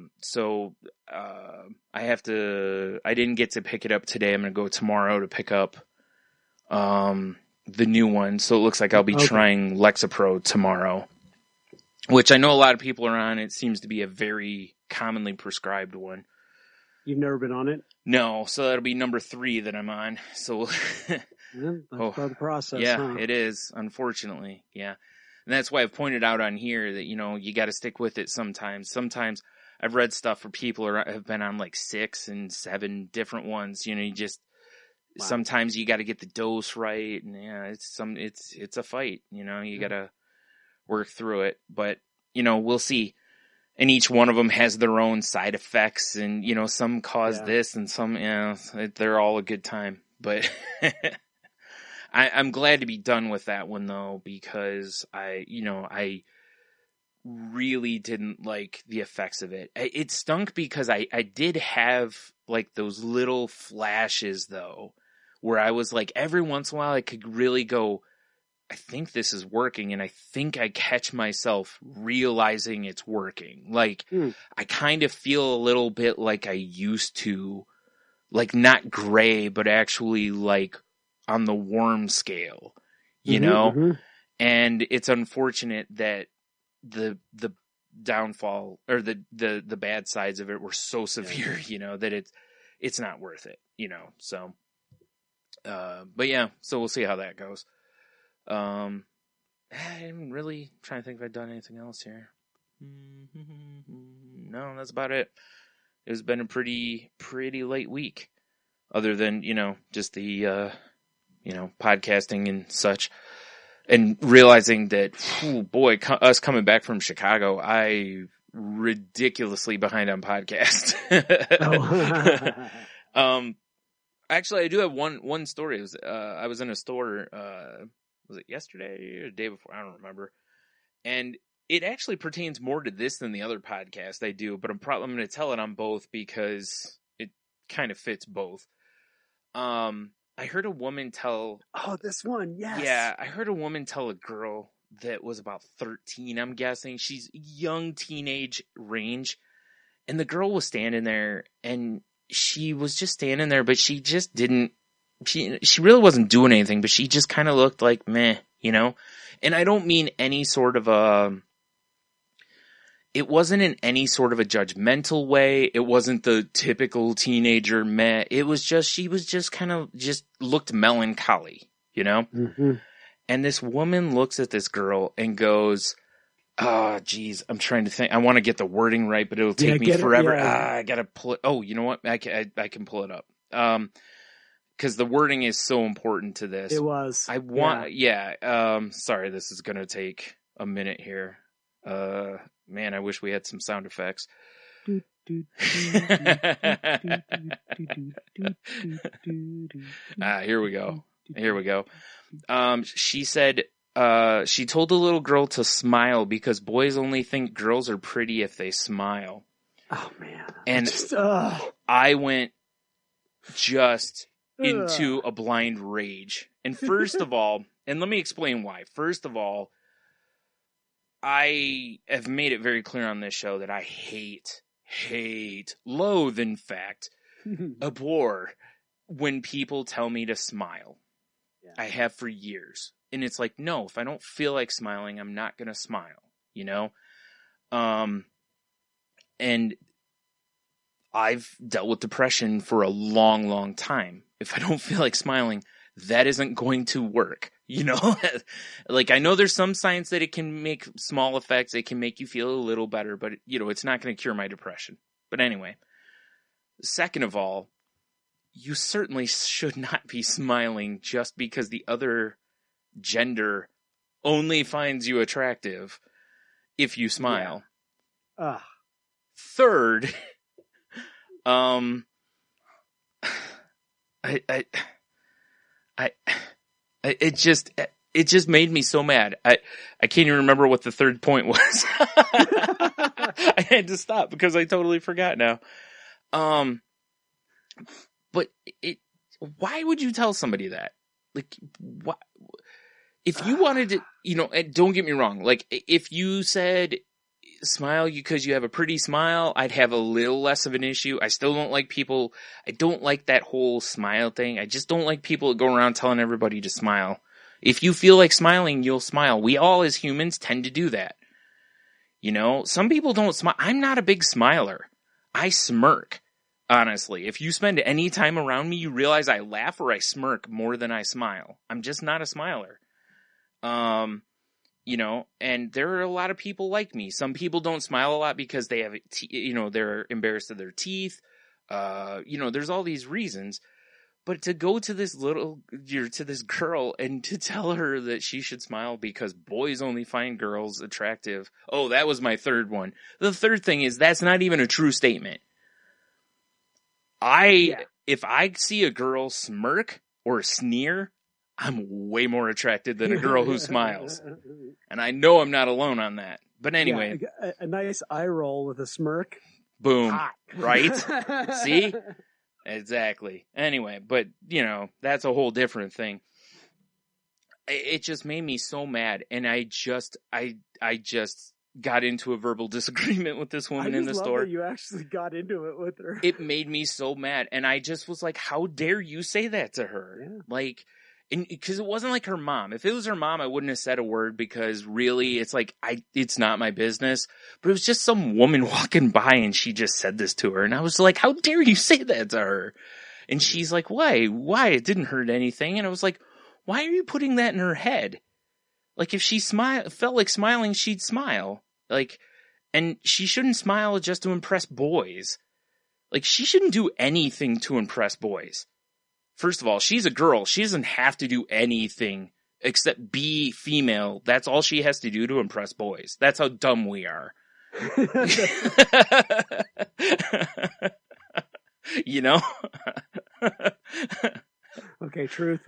didn't get to pick it up today. I'm going to go tomorrow to pick up, the new one. So it looks like I'll be trying Lexapro tomorrow, which I know a lot of people are on. It seems to be a very commonly prescribed one. You've never been on it? No. So that'll be number 3 that I'm on. So that's part of the process. Yeah, huh? It is. Unfortunately. Yeah. And that's why I've pointed out on here that, you got to stick with it sometimes. Sometimes I've read stuff where people have been on like 6 and 7 different ones. You just, wow. Sometimes you got to get the dose right. And yeah, it's a fight, you got to work through it. But, we'll see. And each one of them has their own side effects and, some cause this and some, they're all a good time. But I'm glad to be done with that one though, because I really didn't like the effects of it. It stunk because I did have like those little flashes though, where I was like, every once in a while I could really go, I think this is working. And I think I catch myself realizing it's working. Like I kind of feel a little bit like I used to, like not gray, but actually like on the warm scale, you know? Mm-hmm. And it's unfortunate that, the downfall or the bad sides of it were so severe, you know, that it's not worth it, you know. So but yeah, so we'll see how that goes. I'm really trying to think if I've done anything else here. No, that's about it. It's been a pretty late week, other than, you know, just the you know, podcasting and such. And realizing that, oh boy, us coming back from Chicago, I ridiculously behind on podcasts. Actually, I do have one story. It was, I was in a store, was it yesterday or the day before? I don't remember. And it actually pertains more to this than the other podcast I do, but I'm going to tell it on both because it kind of fits both. I heard a woman tell... Oh, this one, yes. Yeah, I heard a woman tell a girl that was about 13, I'm guessing. She's young teenage range. And the girl was standing there, and she was just standing there, but she just didn't... She really wasn't doing anything, but she just kind of looked like meh, you know? And I don't mean any sort of a... It wasn't in any sort of a judgmental way. It wasn't the typical teenager meh. It was just, she was just kind of just looked melancholy, you know? Mm-hmm. And this woman looks at this girl and goes, oh, geez, I'm trying to think. I want to get the wording right, but it'll take me forever. I got to pull it. Oh, you know what? I can pull it up. Cause the wording is so important to this. It was. Sorry, this is going to take a minute here. Man, I wish we had some sound effects. Here we go. She said, she told the little girl to smile because boys only think girls are pretty if they smile. Oh man. And I went just into a blind rage. And first of all, and let me explain why. First of all, I have made it very clear on this show that I hate, loathe, in fact, abhor when people tell me to smile. Yeah. I have for years. And it's like, no, if I don't feel like smiling, I'm not going to smile, you know? And I've dealt with depression for a long, long time. If I don't feel like smiling, that isn't going to work, you know? Like, I know there's some science that it can make small effects. It can make you feel a little better, but, you know, it's not going to cure my depression. But anyway, second of all, you certainly should not be smiling just because the other gender only finds you attractive if you smile. Yeah. Third, it just made me so mad. I can't even remember what the third point was. I had to stop because I totally forgot now. But why would you tell somebody that? Like, what? If you wanted to, you know, and don't get me wrong. Like, if you said smile because you have a pretty smile, I'd have a little less of an issue. I still don't like people. I don't like that whole smile thing. I just don't like people that go around telling everybody to smile. If you feel like smiling, you'll smile. We all as humans tend to do that. You know, some people don't smile. I'm not a big smiler. I smirk, honestly. If you spend any time around me, you realize I laugh or I smirk more than I smile. I'm just not a smiler. You know, and there are a lot of people like me. Some people don't smile a lot because they have, you know, they're embarrassed of their teeth. You know, there's all these reasons. But to go to this to this girl and to tell her that she should smile because boys only find girls attractive. Oh, that was my third one. The third thing is that's not even a true statement. If I see a girl smirk or sneer, I'm way more attracted than a girl who smiles. And I know I'm not alone on that. But anyway. Yeah, a nice eye roll with a smirk. Boom. Hot. Right? See? Exactly. Anyway, but, you know, that's a whole different thing. It just made me so mad. And I just got into a verbal disagreement with this woman in the store. That you actually got into it with her. It made me so mad. And I just was like, how dare you say that to her? Yeah. Like, And because it wasn't like her mom. If it was her mom, I wouldn't have said a word because really it's like, it's not my business. But it was just some woman walking by and she just said this to her. And I was like, how dare you say that to her? And she's like, why? It didn't hurt anything. And I was like, why are you putting that in her head? Like if she felt like smiling, she'd smile. Like, and she shouldn't smile just to impress boys. Like she shouldn't do anything to impress boys. First of all, she's a girl. She doesn't have to do anything except be female. That's all she has to do to impress boys. That's how dumb we are. You know? Okay, truth.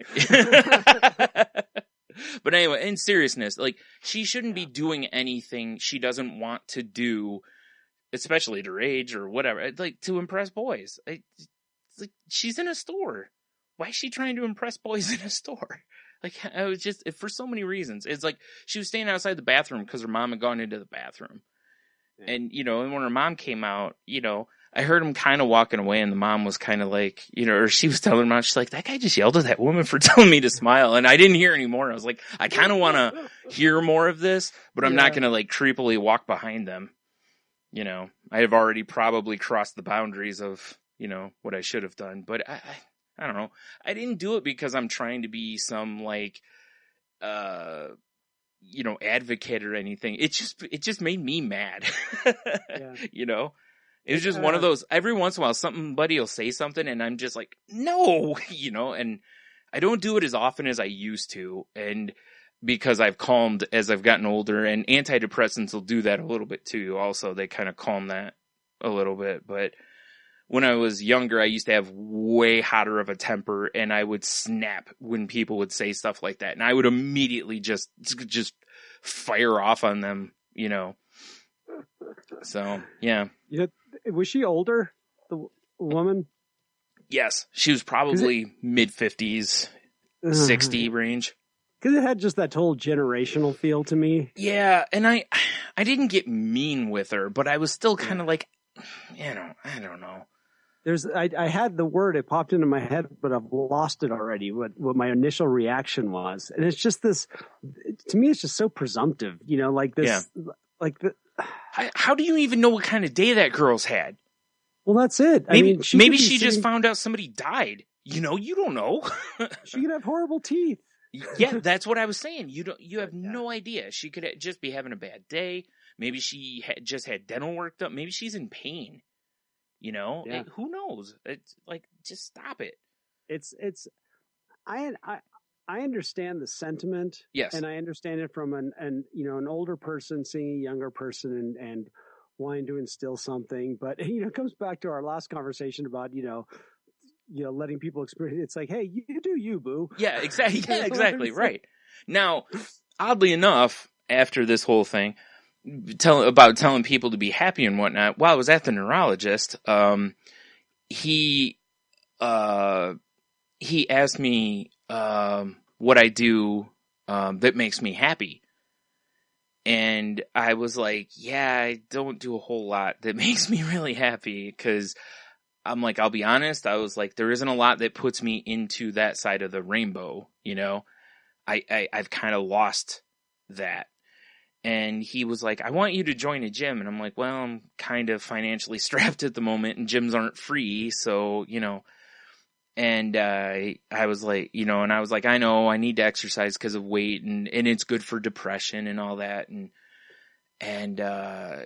But anyway, in seriousness, like, she shouldn't be doing anything she doesn't want to do, especially at her age or whatever, like, to impress boys. It's like, she's in a store. Why is she trying to impress boys in a store? Like, I was just, for so many reasons. It's like, she was standing outside the bathroom because her mom had gone into the bathroom. Yeah. And, you know, and when her mom came out, you know, I heard him kind of walking away and the mom was kind of like, you know, or she was telling her mom, she's like, that guy just yelled at that woman for telling me to smile. And I didn't hear any more. I was like, I kind of want to hear more of this, but I'm not going to like creepily walk behind them. You know, I have already probably crossed the boundaries of, you know, what I should have done, but I don't know. I didn't do it because I'm trying to be some like, you know, advocate or anything. It just made me mad. Yeah. You know, it was just one of those, every once in a while somebody will say something and I'm just like, no, you know, and I don't do it as often as I used to. And because I've calmed as I've gotten older, and antidepressants will do that a little bit too. Also, they kind of calm that a little bit, but when I was younger, I used to have way hotter of a temper, and I would snap when people would say stuff like that. And I would immediately just fire off on them, you know. So, yeah. You know, was she older, the woman? Yes. She was probably mid-50s, 60 range. Because it had just that whole generational feel to me. Yeah, and I didn't get mean with her, but I was still kind of like, you know, I don't know. I had the word, it popped into my head, but I've lost it already, what my initial reaction was. And it's just this, to me, it's just so presumptive, you know, like this, like the. How do you even know what kind of day that girl's had? Well, that's it. Maybe she just found out somebody died. You know, you don't know. She could have horrible teeth. Yeah, that's what I was saying. You have no idea. She could just be having a bad day. Maybe she just had dental work done. Maybe she's in pain. You know, who knows? It's like, just stop it. I understand the sentiment. Yes. And I understand it from an older person seeing a younger person and wanting to instill something. But, you know, it comes back to our last conversation about, you know, letting people experience. It's like, hey, you do you, boo. Yeah, exactly. Yeah, exactly. Right. Now, oddly enough, after this whole thing, telling people to be happy and whatnot, while I was at the neurologist, he asked me what I do that makes me happy. And I was like, yeah, I don't do a whole lot that makes me really happy, because I'm like, I'll be honest, I was like, there isn't a lot that puts me into that side of the rainbow, you know? I've kind of lost that. And he was like, I want you to join a gym. And I'm like, well, I'm kind of financially strapped at the moment and gyms aren't free. So, you know, and I was like, you know, and I was like, I know I need to exercise because of weight and it's good for depression and all that. And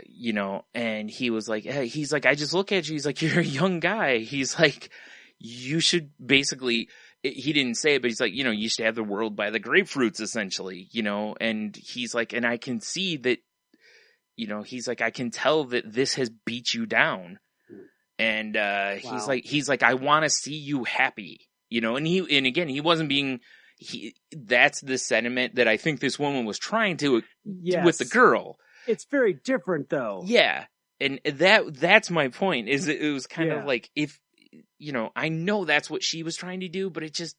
you know, and he was like, hey, he's like, I just look at you. He's like, you're a young guy. He's like, you should basically, he didn't say it, but he's like, you know, you should have the world by the grapefruits, essentially, you know. And he's like, and I can see that, you know, he's like, I can tell that this has beat you down. And wow. he's like, I want to see you happy, you know. And again, he wasn't being, that's the sentiment that I think this woman was trying to with the girl. It's very different, though. Yeah, and that's my point. Is it was kind of like, if, you know, I know that's what she was trying to do, but it just,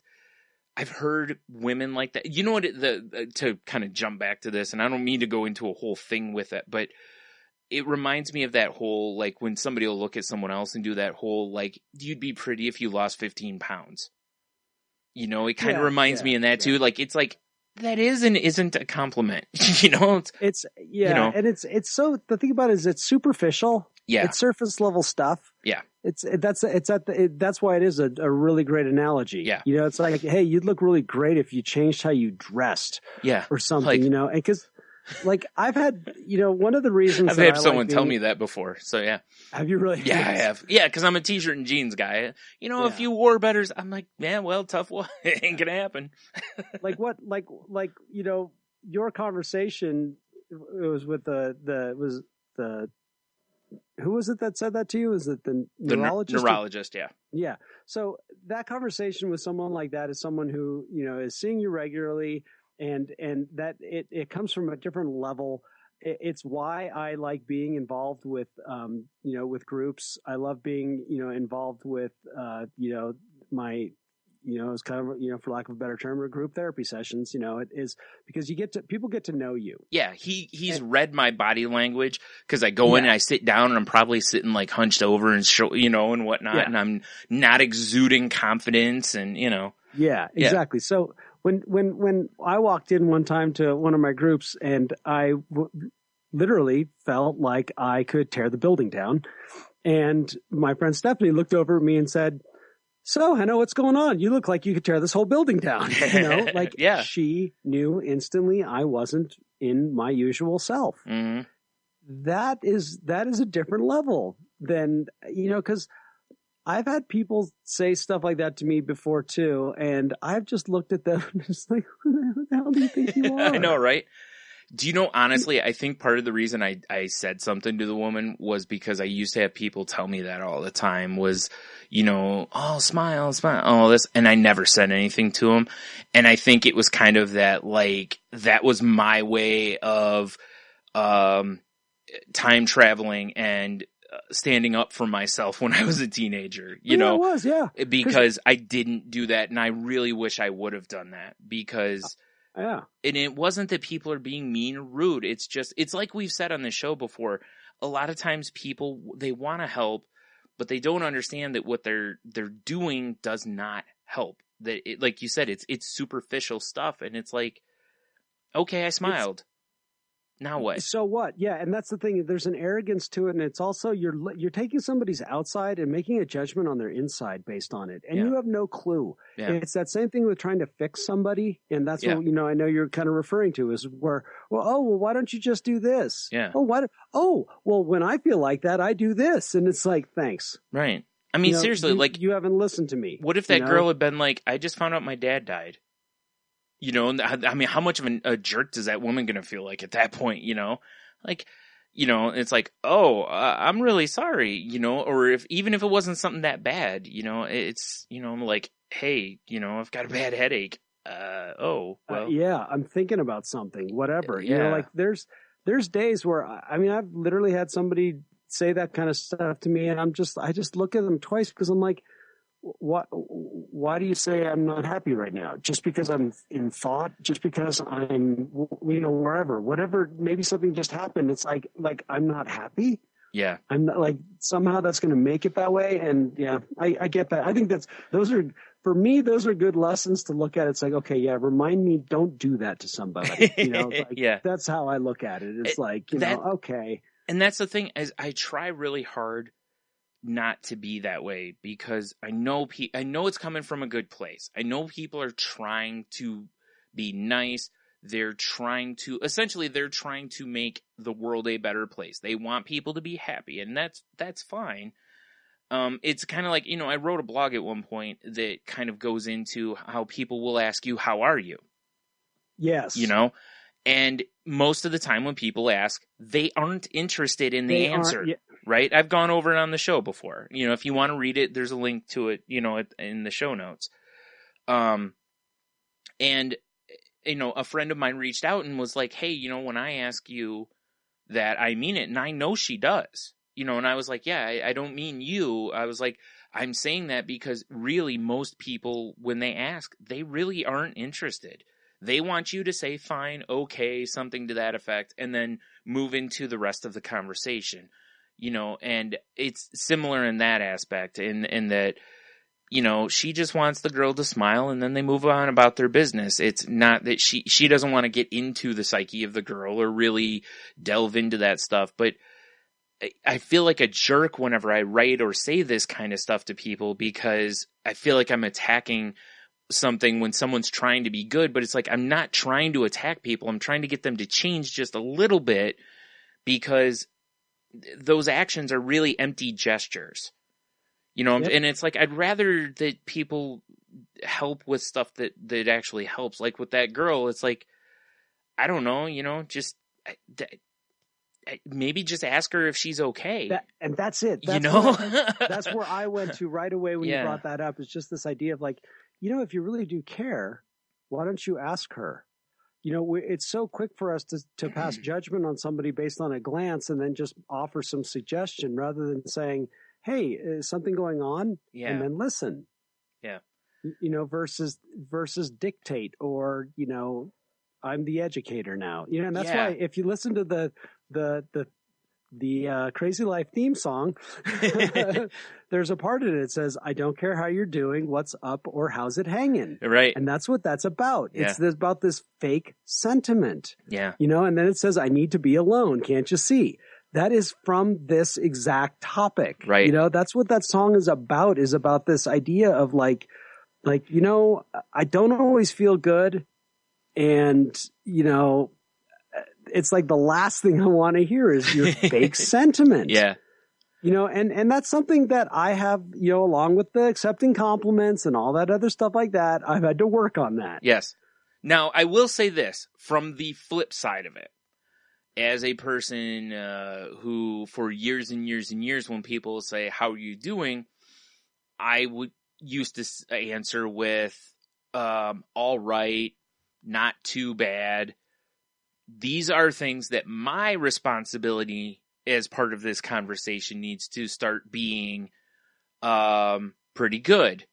I've heard women like that. You know what? To kind of jump back to this, and I don't mean to go into a whole thing with it, but it reminds me of that whole, like, when somebody will look at someone else and do that whole, like, you'd be pretty if you lost 15 pounds. You know, it kind of reminds me in that too. Like, it's like, that is and isn't a compliment. You know, it's you know. And it's so, the thing about it is it's superficial. Yeah. It's surface level stuff. Yeah. That's why it is a really great analogy. Yeah. You know, it's like, hey, you'd look really great if you changed how you dressed. Yeah. Or something, like, you know, and cause like I've had, you know, one of the reasons I've had someone tell me that before. So yeah. Have you really? Yeah, I have. Yeah. Cause I'm a t-shirt and jeans guy. You know, if you wore betters, I'm like, man, well, tough one. It ain't gonna happen. Like what, like, you know, your conversation, it was with who was it that said that to you? Is it the neurologist? The neurologist, yeah. Yeah. So that conversation with someone like that is someone who, you know, is seeing you regularly and that it comes from a different level. It's why I like being involved with, you know, with groups. I love being, you know, involved with, you know, my, you know, it's kind of, you know, for lack of a better term, group therapy sessions, you know, it is because people get to know you. Yeah. He's read my body language because I go in and I sit down and I'm probably sitting like hunched over and you know, and whatnot. Yeah. And I'm not exuding confidence and, you know. Yeah, exactly. So when I walked in one time to one of my groups and I literally felt like I could tear the building down. And my friend Stephanie looked over at me and said, "So, Hannah, what's going on? You look like you could tear this whole building down." You know, like she knew instantly I wasn't in my usual self. Mm-hmm. That is a different level than, you know, because I've had people say stuff like that to me before too, and I've just looked at them and just like, who the hell do you think you are? I know, right? Do you know, honestly, I think part of the reason I said something to the woman was because I used to have people tell me that all the time was, you know, oh, smile, all this. And I never said anything to them. And I think it was kind of that, like, that was my way of, time traveling and standing up for myself when I was a teenager, you know, it was, because I didn't do that. And I really wish I would have done that because, yeah. And it wasn't that people are being mean or rude. It's just, it's like we've said on the show before. A lot of times people, they want to help, but they don't understand that what they're doing does not help. That it, like you said, it's superficial stuff. And it's like, okay, I smiled. Now what? So what? Yeah, and that's the thing. There's an arrogance to it, and it's also you're taking somebody's outside and making a judgment on their inside based on it, and you have no clue. Yeah. It's that same thing with trying to fix somebody, and that's what, you know, I know you're kind of referring to is where, well, why don't you just do this? Yeah. Well, when I feel like that, I do this, and it's like, thanks. Right. I mean, seriously, like you haven't listened to me. What if that girl had been like, I just found out my dad died? You know, I mean, how much of a jerk is that woman going to feel like at that point, you know? Like, you know, it's like, oh, I'm really sorry, you know? Or even if it wasn't something that bad, you know, it's, you know, like, hey, you know, I've got a bad headache. Well. Yeah, I'm thinking about something, whatever. Yeah. You know, like there's days where, I mean, I've literally had somebody say that kind of stuff to me and I just look at them twice because I'm like, why do you say I'm not happy right now? Just because I'm in thought, just because I'm, you know, whatever, maybe something just happened. It's like I'm not happy. Yeah. I'm not like, somehow that's going to make it that way. And yeah, I get that. I think those are good lessons to look at. It's like, okay, yeah, remind me, don't do that to somebody. You know, like, that's how I look at it. It's like, you know, okay. And that's the thing is I try really hard not to be that way because I know it's coming from a good place. I know people are trying to be nice. They're trying to make the world a better place. They want people to be happy, and that's fine. It's kind of like, you know, I wrote a blog at one point that kind of goes into how people will ask you, how are you? Yes. You know, and most of the time when people ask, they aren't interested in the answer. Right? I've gone over it on the show before. You know, if you want to read it, there's a link to it, you know, in the show notes. And, you know, a friend of mine reached out and was like, hey, you know, when I ask you that, I mean it. And I know she does, you know, and I was like, yeah, I don't mean you. I was like, I'm saying that because really most people, when they ask, they really aren't interested. They want you to say fine, okay, something to that effect, and then move into the rest of the conversation. You know, and it's similar in that aspect in that, she just wants the girl to smile and then they move on about their business. It's not that she doesn't want to get into the psyche of the girl or really delve into that stuff. But I feel like a jerk whenever I write or say this kind of stuff to people, because I feel like I'm attacking something when someone's trying to be good, but it's like, I'm not trying to attack people. I'm trying to get them to change just a little bit, because those actions are really empty gestures, Yep. And it's like, I'd rather that people help with stuff that actually helps. Like with that girl, it's like, I don't know, just maybe just ask her if she's okay. And that's it. That's that's where I went to right away when you brought that up. It's just this idea of like, if you really do care, why don't you ask her? It's so quick for us to pass judgment on somebody based on a glance and then just offer some suggestion rather than saying, hey, is something going on? Yeah. And then listen. Yeah. Versus dictate or, I'm the educator now. And that's why if you listen to the Crazy Life theme song, there's a part in it that says, I don't care how you're doing, what's up, or how's it hanging. Right. And that's what that's about. Yeah. It's about this fake sentiment. Yeah. And then it says, I need to be alone. Can't you see? That is from this exact topic. Right. That's what that song is about this idea of like, I don't always feel good. And, it's like the last thing I want to hear is your fake sentiment. Yeah. And that's something that I have, along with the accepting compliments and all that other stuff like that, I've had to work on that. Yes. Now, I will say this from the flip side of it. As a person who, for years and years and years, when people say, how are you doing? I would used to answer with, all right, not too bad. These are things that my responsibility as part of this conversation needs to start being pretty good.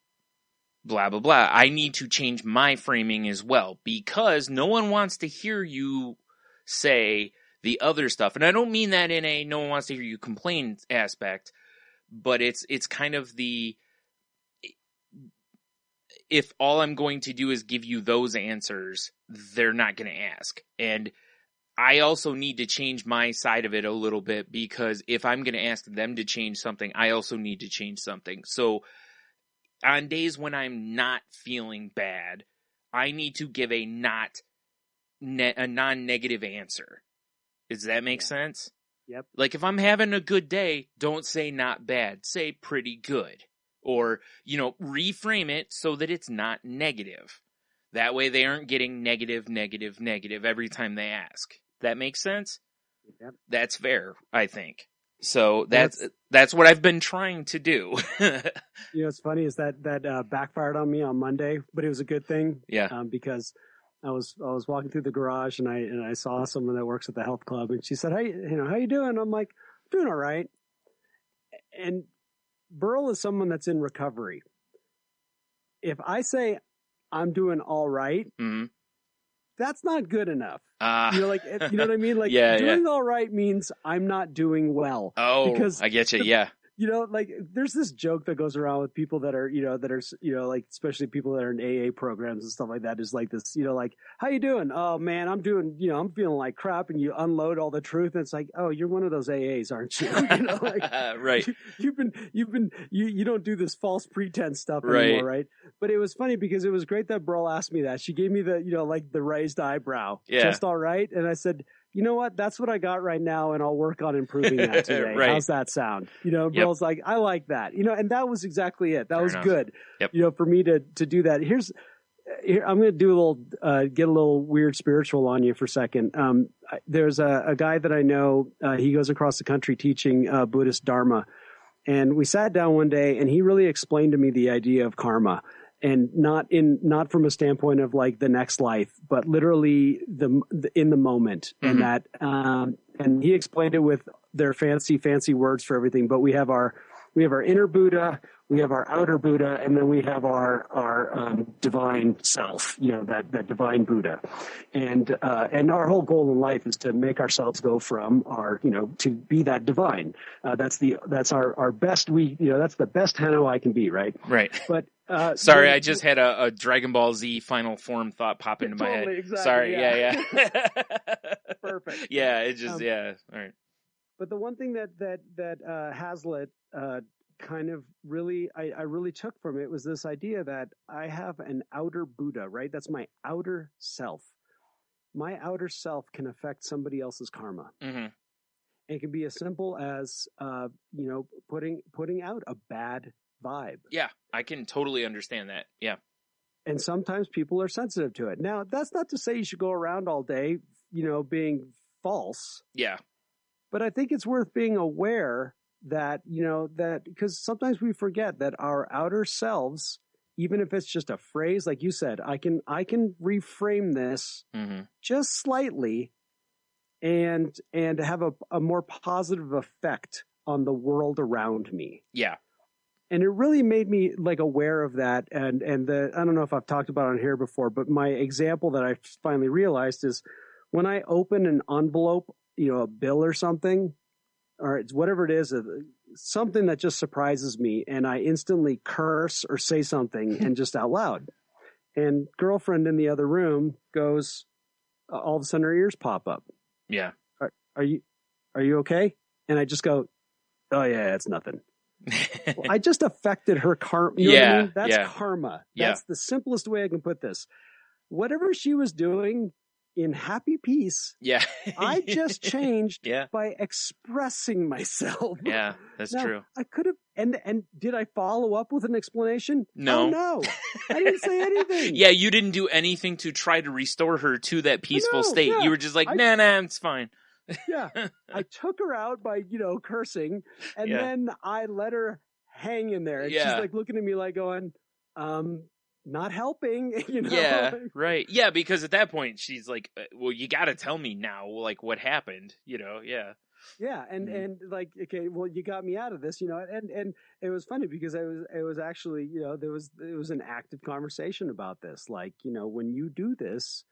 Blah, blah, blah. I need to change my framing as well, because no one wants to hear you say the other stuff. And I don't mean that in a no one wants to hear you complain aspect, but it's kind of the, if all I'm going to do is give you those answers, they're not going to ask. And I also need to change my side of it a little bit, because if I'm going to ask them to change something, I also need to change something. So on days when I'm not feeling bad, I need to give a non-negative answer. Does that make sense? Yep. Like if I'm having a good day, don't say not bad, say pretty good. Or, reframe it so that it's not negative. That way they aren't getting negative every time they ask. That makes sense? Yep. That's fair, I think. So that's what I've been trying to do. It's funny is that backfired on me on Monday, but it was a good thing. Yeah. Because I was walking through the garage and I saw someone that works at the health club, and she said, "Hey, how you doing?" I'm like, "I'm doing all right." And Burl is someone that's in recovery. If I say I'm doing all right, mm-hmm. that's not good enough. You know what I mean? Like doing all right means I'm not doing well. Oh, because I get you. Yeah. There's this joke that goes around with people that are, like, especially people that are in AA programs and stuff like that, is like this, like, how you doing? Oh man, I'm doing, I'm feeling like crap, and you unload all the truth. And it's like, oh, you're one of those AAs, aren't you? Right. You don't do this false pretense stuff anymore, right? But it was funny because it was great that Burl asked me that. She gave me the, like the raised eyebrow. Yeah. Just all right. And I said, you know what? That's what I got right now, and I'll work on improving that today. Right. How's that sound? Bill's like, I like that. And that was exactly it. That Fair was enough. good. Yep. For me to do that. Here, I'm going to do get a little weird spiritual on you for a second. There's a guy that I know. He goes across the country teaching Buddhist Dharma, and we sat down one day, and he really explained to me the idea of karma. And not from a standpoint of like the next life, but literally in the moment. Mm-hmm. And that, and he explained it with their fancy words for everything. But we have our we have our inner Buddha, we have our outer Buddha, and then we have our divine self, that divine Buddha. And our whole goal in life is to make ourselves go from to be that divine. That's our best, that's the best Hanno I can be, right? Right. But, sorry, I just had a Dragon Ball Z final form thought pop into my head. Exactly, sorry. Yeah. Perfect. Yeah. It just, all right. But the one thing that Hazlitt kind of really, I really took from it was this idea that I have an outer Buddha, right? That's my outer self. My outer self can affect somebody else's karma. Mm-hmm. It can be as simple as, putting out a bad vibe. Yeah, I can totally understand that. Yeah. And sometimes people are sensitive to it. Now, that's not to say you should go around all day, being false. Yeah. But I think it's worth being aware that, because sometimes we forget that our outer selves, even if it's just a phrase, like you said, I can reframe this just slightly and have a more positive effect on the world around me. Yeah. And it really made me aware of that. And I don't know if I've talked about it on here before, but my example that I finally realized is when I open an envelope, a bill or something, or it's whatever it is, something that just surprises me, and I instantly curse or say something and just out loud. And girlfriend in the other room goes, all of a sudden her ears pop up. Yeah. Are you okay? And I just go, oh yeah, it's nothing. Well, I just affected her karma. You know what I mean? That's karma. That's the simplest way I can put this. Whatever she was doing in happy peace, I just changed by expressing myself. Yeah, that's true. I could have, and did I follow up with an explanation? No. Oh, no. I didn't say anything. Yeah, you didn't do anything to try to restore her to that peaceful state. Yeah. You were just like, nah, it's fine. Yeah. I took her out by, cursing, and then I let her hang in there. And she's looking at me going, not helping, Yeah, right. Yeah, because at that point she's like, well, you got to tell me now, what happened, Yeah, and okay, well, you got me out of this, and it was funny because it was actually, it was an active conversation about this, when you do this,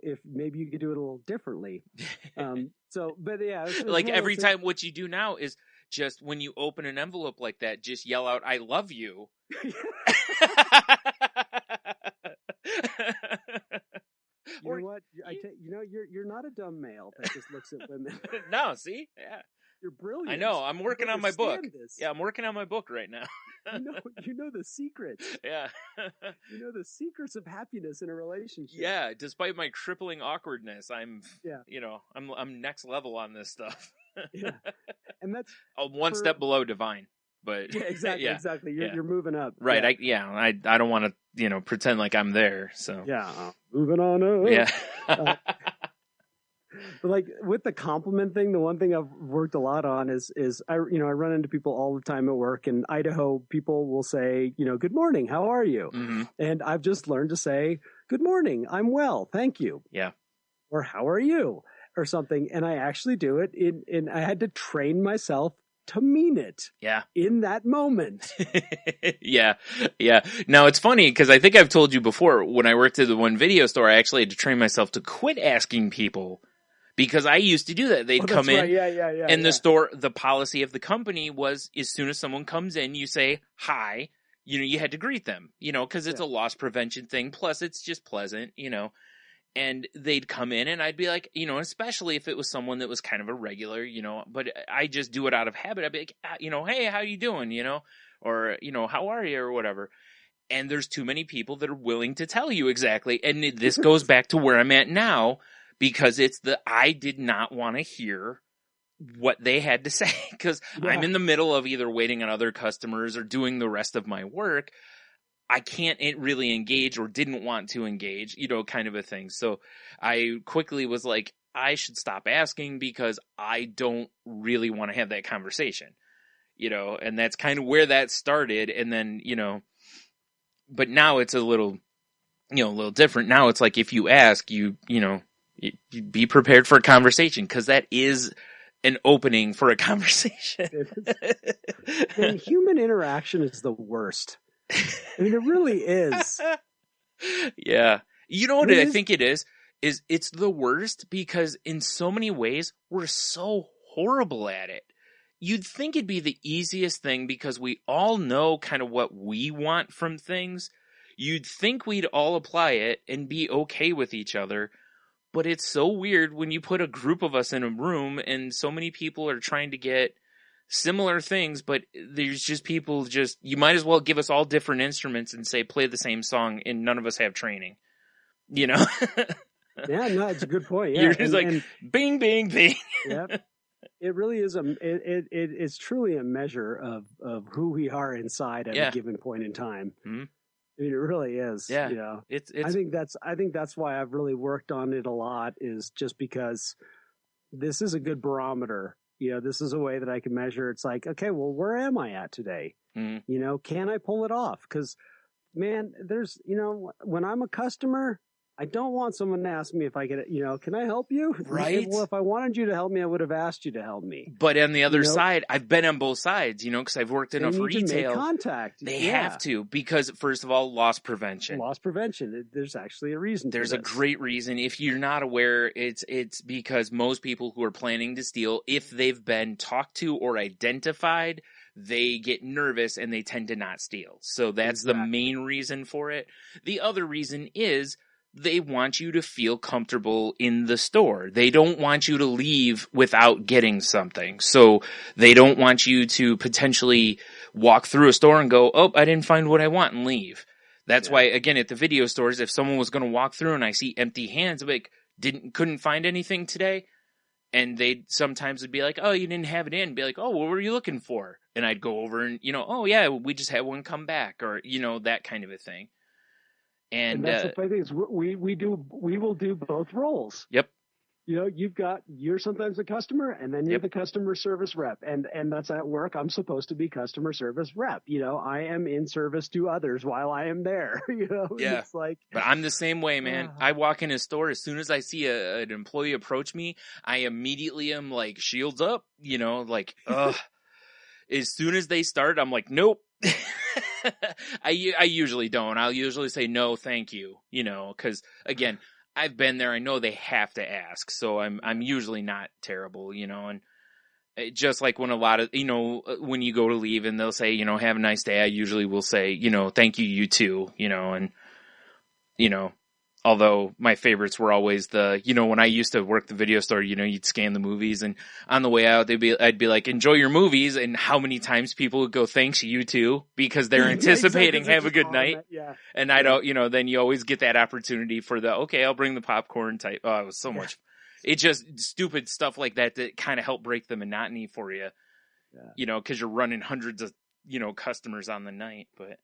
if maybe you could do it a little differently. But yeah, it was every time what you do now is just when you open an envelope like that, just yell out, "I love you." You know what? You're not a dumb male that just looks at women. No, see? Yeah. You're brilliant. I know. I'm working on my book. This. Yeah, I'm working on my book right now. You know the secrets. Yeah. You know the secrets of happiness in a relationship. Yeah, despite my crippling awkwardness, I'm next level on this stuff. Yeah. And that's one step below divine. But exactly. You're moving up. Right. I don't want to, pretend like I'm there. So moving on up. Yeah. But with the compliment thing, the one thing I've worked a lot on is I run into people all the time at work. In Idaho, people will say, good morning, how are you? Mm-hmm. And I've just learned to say, good morning, I'm well, thank you. Yeah. Or how are you? Or something. And I actually do it and I had to train myself to mean it. Yeah. In that moment. Yeah. Now it's funny because I think I've told you before, when I worked at the one video store, I actually had to train myself to quit asking people, because I used to do that. They'd come in. Yeah. And the store, the policy of the company was, as soon as someone comes in, you say hi. You had to greet them, because it's a loss prevention thing. Plus it's just pleasant, And they'd come in and I'd be like, especially if it was someone that was kind of a regular, but I just do it out of habit. I'd be like, hey, how you doing? Or, how are you or whatever. And there's too many people that are willing to tell you exactly. And this goes back to where I'm at now, because I did not want to hear what they had to say, because I'm in the middle of either waiting on other customers or doing the rest of my work. I can't really engage, or didn't want to engage, kind of a thing. So I quickly was like, I should stop asking, because I don't really want to have that conversation, and that's kind of where that started. And then, but now it's a little different. Now it's like, if you ask, you be prepared for a conversation, because that is an opening for a conversation. And human interaction is the worst. I mean, it really is. Yeah. You know what I think it is it's the worst because in so many ways we're so horrible at it. You'd think it'd be the easiest thing because we all know kind of what we want from things. You'd think we'd all apply it and be okay with each other. But it's so weird when you put a group of us in a room and so many people are trying to get similar things, but there's just people you might as well give us all different instruments and say, play the same song, and none of us have training. You know? Yeah, no, it's a good point. Yeah. You're just bing, bing, bing. Yep. It really is it's truly a measure of who we are inside at a given point in time. Mm-hmm. I mean, it really is. Yeah. You know, it's. I think that's why I've really worked on it a lot, is just because this is a good barometer. You know, this is a way that I can measure. It's like, okay, well, where am I at today? Mm-hmm. You know, can I pull it off? Because, man, there's, you know, when I'm a customer, I don't want someone to ask me if I can, you know, can I help you? Right. Well, if I wanted you to help me, I would have asked you to help me. But on the other side, I've been on both sides, you know, because I've worked enough retail. To make contact. They have to, because first of all, loss prevention. Loss prevention. There's actually a reason. There's a great reason. If you're not aware, it's because most people who are planning to steal, if they've been talked to or identified, they get nervous and they tend to not steal. So that's the main reason for it. The other reason is they want you to feel comfortable in the store. They don't want you to leave without getting something. So they don't want you to potentially walk through a store and go, oh, I didn't find what I want, and leave. That's why, again, at the video stores, if someone was going to walk through and I see empty hands, I'm like, couldn't find anything today? And they sometimes would be like, oh, you didn't have it in. Be like, oh, what were you looking for? And I'd go over and, you know, oh yeah, we just had one come back, or, you know, that kind of a thing. And that's the funny thing is we will do both roles. Yep. You know, you're sometimes a customer, and then you're the customer service rep, and that's at work. I'm supposed to be customer service rep. You know, I am in service to others while I am there. You know, it's like. But I'm the same way, man. I walk in a store, as soon as I see an employee approach me, I immediately am like, shields up. You know, like, ugh. As soon as they start, I'm like, nope. I usually don't. I'll usually say no, thank you, you know, because again, I've been there. I know they have to ask, so I'm usually not terrible, you know. And just like when a lot of, you know, when you go to leave and they'll say, you know, have a nice day, I usually will say, you know, thank you, you too, you know. And you know, although my favorites were always you know, when I used to work the video store, you know, you'd scan the movies, and on the way out, I'd be like, enjoy your movies. And how many times people would go, thanks, you too, because they're anticipating, have a good night. Yeah. And I don't, you know, then you always get that opportunity for okay, I'll bring the popcorn type. Oh, it was so much. It's just stupid stuff like that kind of help break the monotony for you, you know, because you're running hundreds of, you know, customers on the night. But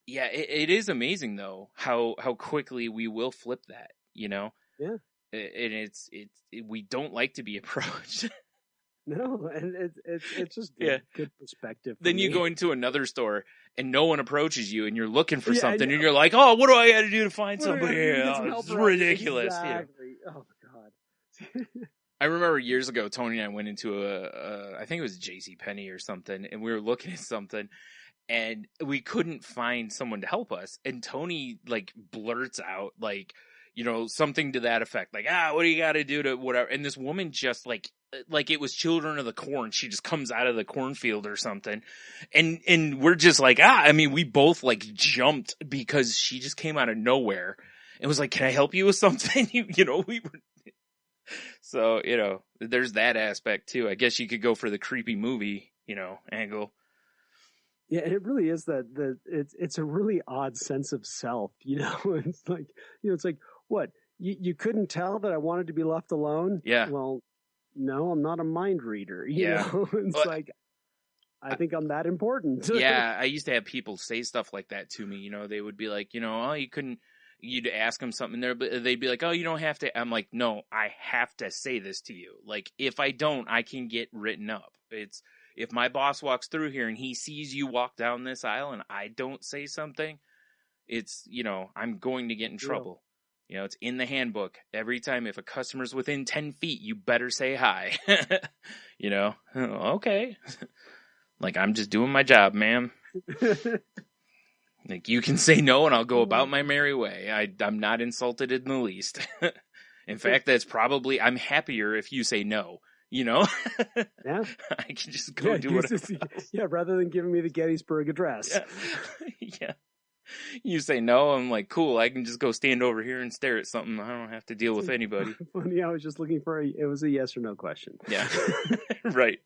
yeah, it is amazing though how quickly we will flip that, you know. Yeah. And we don't like to be approached. No, and it's just good perspective. Then you go into another store and no one approaches you, and you're looking for something, and you're like, oh, what do I got to do to find somebody here? Oh, this is ridiculous. Exactly. You know? Oh God. I remember years ago, Tony and I went into I think it was JCPenney or something, and we were looking at something, and we couldn't find someone to help us. And Tony like blurts out like, you know, something to that effect, like, what do you got to do to whatever? And this woman just like it was Children of the Corn. She just comes out of the cornfield or something. And we're just like, I mean, we both like jumped because she just came out of nowhere and was like, can I help you with something? You know, we were. So, you know, there's that aspect too. I guess you could go for the creepy movie, you know, angle. Yeah, it really is it's a really odd sense of self, you know. It's like, you know, it's like, what? You couldn't tell that I wanted to be left alone? Yeah. Well, no, I'm not a mind reader, you know. It's like, I think I'm that important. Yeah, I used to have people say stuff like that to me, you know. They would be like, you know, you'd ask them something there, but they'd be like, oh, you don't have to. I'm like, no, I have to say this to you. Like, if I don't, I can get written up. If my boss walks through here and he sees you walk down this aisle and I don't say something, it's, you know, I'm going to get in trouble. You know, it's in the handbook. Every time if a customer's within 10 feet, you better say hi. You know, okay. Like, I'm just doing my job, ma'am. Like, you can say no and I'll go about my merry way. I'm not insulted in the least. In fact, that's probably, I'm happier if you say no, you know? Yeah. I can just go do whatever. Yeah, rather than giving me the Gettysburg Address. Yeah. Yeah. You say no, I'm like, cool, I can just go stand over here and stare at something. I don't have to deal with anybody. Funny, I was just looking for it was a yes or no question. Yeah. Right.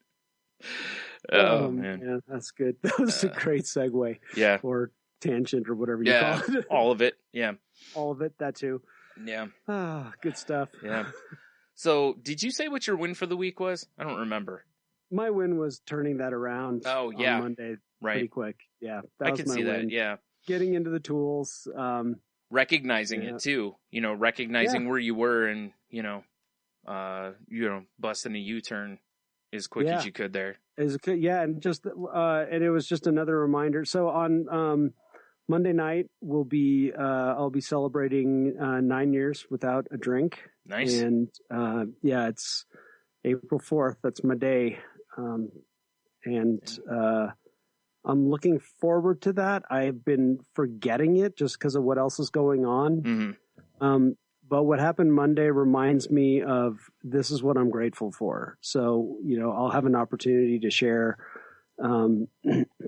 Oh, man. Yeah, that's good. That was a great segue. Yeah. Or tangent or whatever you call it. All of it. Yeah. All of it, that too. Yeah. Ah, good stuff. Yeah. So, did you say what your win for the week was? I don't remember. My win was turning that around on Monday pretty quick. Yeah. I can see that, yeah. Getting into the tools. Recognizing it too. You know, recognizing where you were and, busting a U-turn as quick as you could there. And just and it was just another reminder. So on Monday night I'll be celebrating 9 years without a drink. Nice. And it's April 4th. That's my day. I'm looking forward to that. I've been forgetting it just because of what else is going on. Mm-hmm. But what happened Monday reminds me of this is what I'm grateful for. So, I'll have an opportunity to share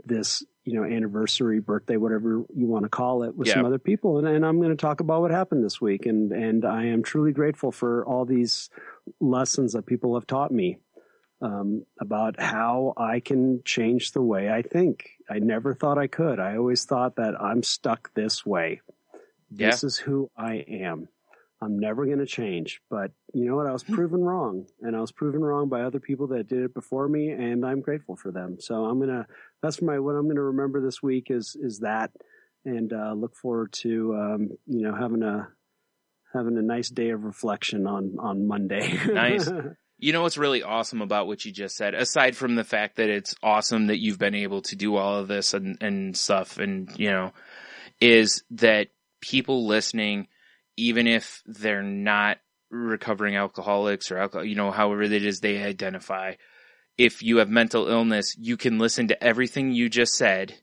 this, anniversary, birthday, whatever you want to call it, with some other people. And I'm going to talk about what happened this week. And I am truly grateful for all these lessons that people have taught me. About how I can change the way I think. I never thought I could. I always thought that I'm stuck this way. This is who I am. I'm never going to change. But you know what? I was proven wrong. And I was proven wrong by other people that did it before me. And I'm grateful for them. So that's what I'm going to remember this week is that. And look forward to, having a nice day of reflection on Monday. Nice. You know what's really awesome about what you just said, aside from the fact that it's awesome that you've been able to do all of this and stuff and, is that people listening, even if they're not recovering alcoholics or however it is they identify, if you have mental illness, you can listen to everything you just said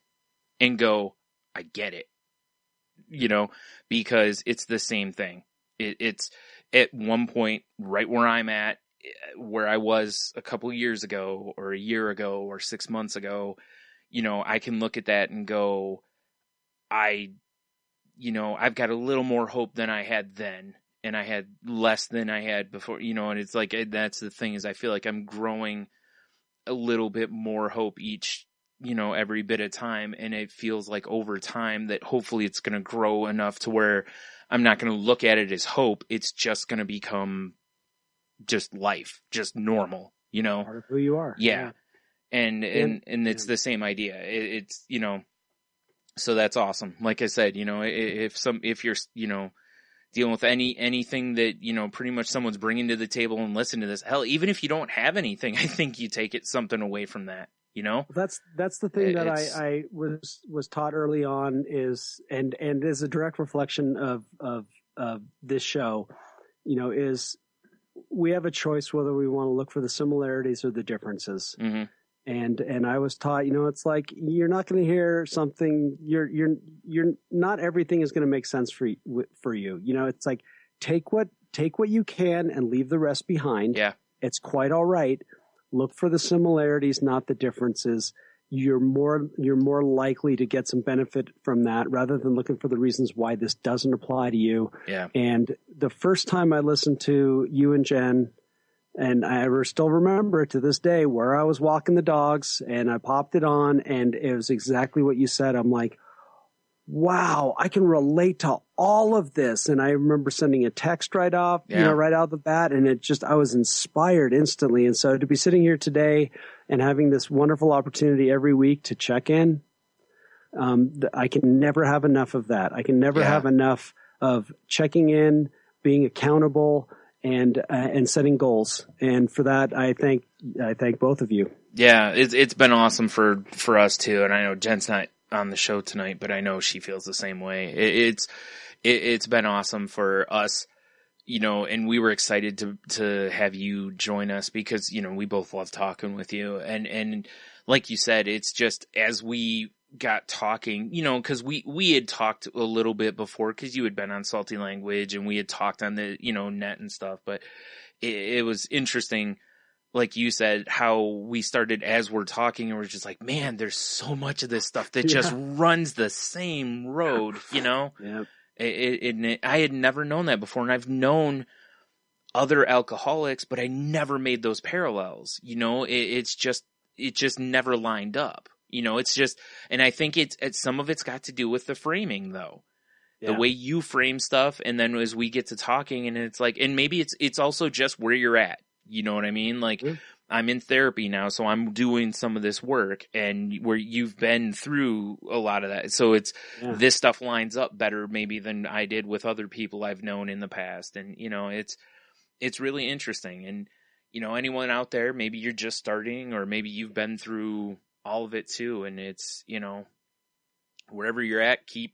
and go, I get it, because it's the same thing. It's at one point right where I'm at, where I was a couple years ago or a year ago or 6 months ago, I can look at that and go, I've got a little more hope than I had then, and I had less than I had before, and it's like, that's the thing is I feel like I'm growing a little bit more hope each, every bit of time. And it feels like over time that hopefully it's going to grow enough to where I'm not going to look at it as hope. It's just going to become just life, just normal, part of who you are. Yeah. And it's the same idea. It's, so that's awesome. Like I said, if you're, dealing with anything that, pretty much someone's bringing to the table and listen to this, hell, even if you don't have anything, I think you take something away from that, That's the thing that I was taught early on is, and is a direct reflection of this show, is, we have a choice whether we want to look for the similarities or the differences. Mm-hmm. And I was taught, it's like, you're not going to hear something, you're not everything is going to make sense for you. It's like, take what you can and leave the rest behind. Yeah. It's quite all right. Look for the similarities, not the differences. You're more likely to get some benefit from that rather than looking for the reasons why this doesn't apply to you. Yeah. And the first time I listened to you and Jen, and I still remember it to this day, where I was walking the dogs and I popped it on and it was exactly what you said. I'm like, wow, I can relate to all of this. And I remember sending a text right off, right out the bat. And I was inspired instantly. And so to be sitting here today and having this wonderful opportunity every week to check in, I can never have enough of that. I can never have enough of checking in, being accountable, and setting goals. And for that, I thank both of you. Yeah, it's been awesome for us too. And I know Jen's not on the show tonight, but I know she feels the same way. it's been awesome for us, you know, and we were excited to have you join us because, you know, we both love talking with you. And like you said, it's just as we got talking, you know, cause we had talked a little bit before cause you had been on Salty Language and we had talked on the, you know, net and stuff, but it was interesting. Like you said, how we started as we're talking and we're just like, man, there's so much of this stuff that just runs the same road, you know? Yeah. I had never known that before, and I've known other alcoholics, but I never made those parallels. You know, it just never lined up. You know, it's just, and I think it's some of it's got to do with the framing, though. Yeah. The way you frame stuff, and then as we get to talking, and it's like, and maybe it's also just where you're at. You know what I mean? Like, I'm in therapy now, so I'm doing some of this work, and where you've been through a lot of that. So it's, this stuff lines up better maybe than I did with other people I've known in the past. And, you know, it's really interesting. And, you know, anyone out there, maybe you're just starting, or maybe you've been through all of it too. And it's, you know, wherever you're at, keep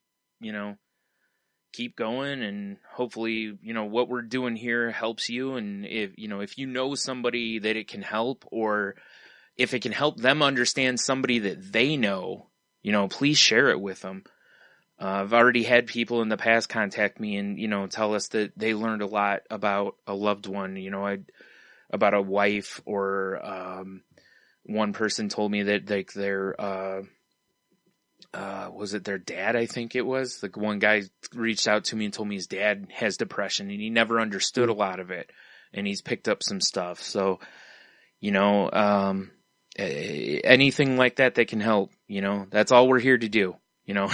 going, and hopefully, you know, what we're doing here helps you. And if you know somebody that it can help, or if it can help them understand somebody that they know, you know, please share it with them. I've already had people in the past contact me and, you know, tell us that they learned a lot about a loved one, you know, about a wife, or one person told me that like their was it their dad? I think it was. Like, one guy reached out to me and told me his dad has depression and he never understood a lot of it, and he's picked up some stuff. So, you know, anything like that can help, you know, that's all we're here to do, you know?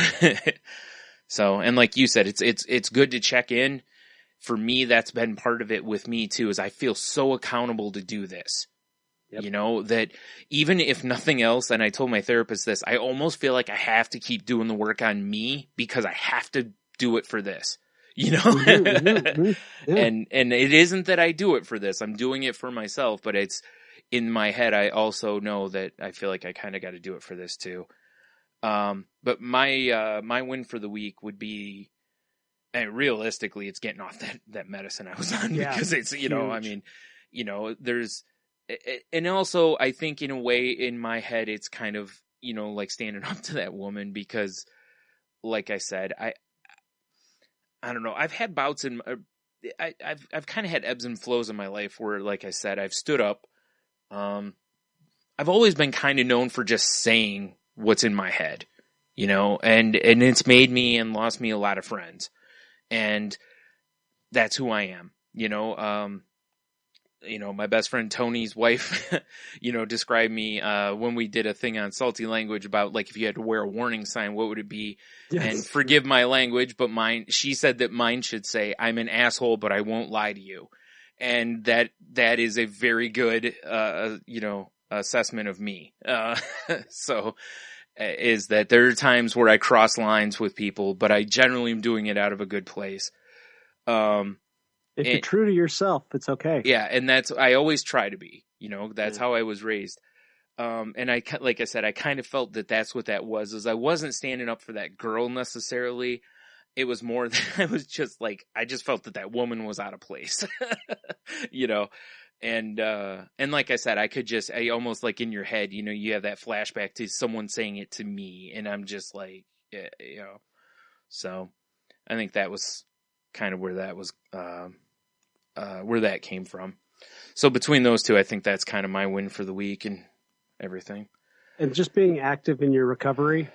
So, and like you said, it's good to check in. For me, that's been part of it with me too, is I feel so accountable to do this. Yep. You know, that even if nothing else, and I told my therapist this, I almost feel like I have to keep doing the work on me because I have to do it for this, you know? Yeah. And it isn't that I do it for this. I'm doing it for myself, but it's in my head. I also know that I feel like I kind of got to do it for this too. But my win for the week would be, and realistically, it's getting off that medicine I was on, because it's, you know, I mean, you know, and also I think in a way in my head, it's kind of, you know, like standing up to that woman, because like I said, I don't know. I've had bouts I've kind of had ebbs and flows in my life where, like I said, I've stood up. I've always been kind of known for just saying what's in my head, you know, and it's made me and lost me a lot of friends, and that's who I am, you know. You know, my best friend Tony's wife, you know, described me when we did a thing on Salty Language about, like, if you had to wear a warning sign, what would it be? Yes. And forgive my language, but she said that mine should say, "I'm an asshole, but I won't lie to you." And that is a very good, you know, assessment of me. So is that there are times where I cross lines with people, but I generally am doing it out of a good place. If you're true to yourself, it's okay. Yeah, and I always try to be, you know, that's how I was raised. And like I said, I kind of felt that that's what that was, is I wasn't standing up for that girl necessarily. It was more that I was just like, I just felt that woman was out of place, you know? And like I said, I almost, like, in your head, you know, you have that flashback to someone saying it to me, and I'm just like, yeah, you know, so I think that was kind of where that was, where that came from. So between those two, I think that's kind of my win for the week and everything. And just being active in your recovery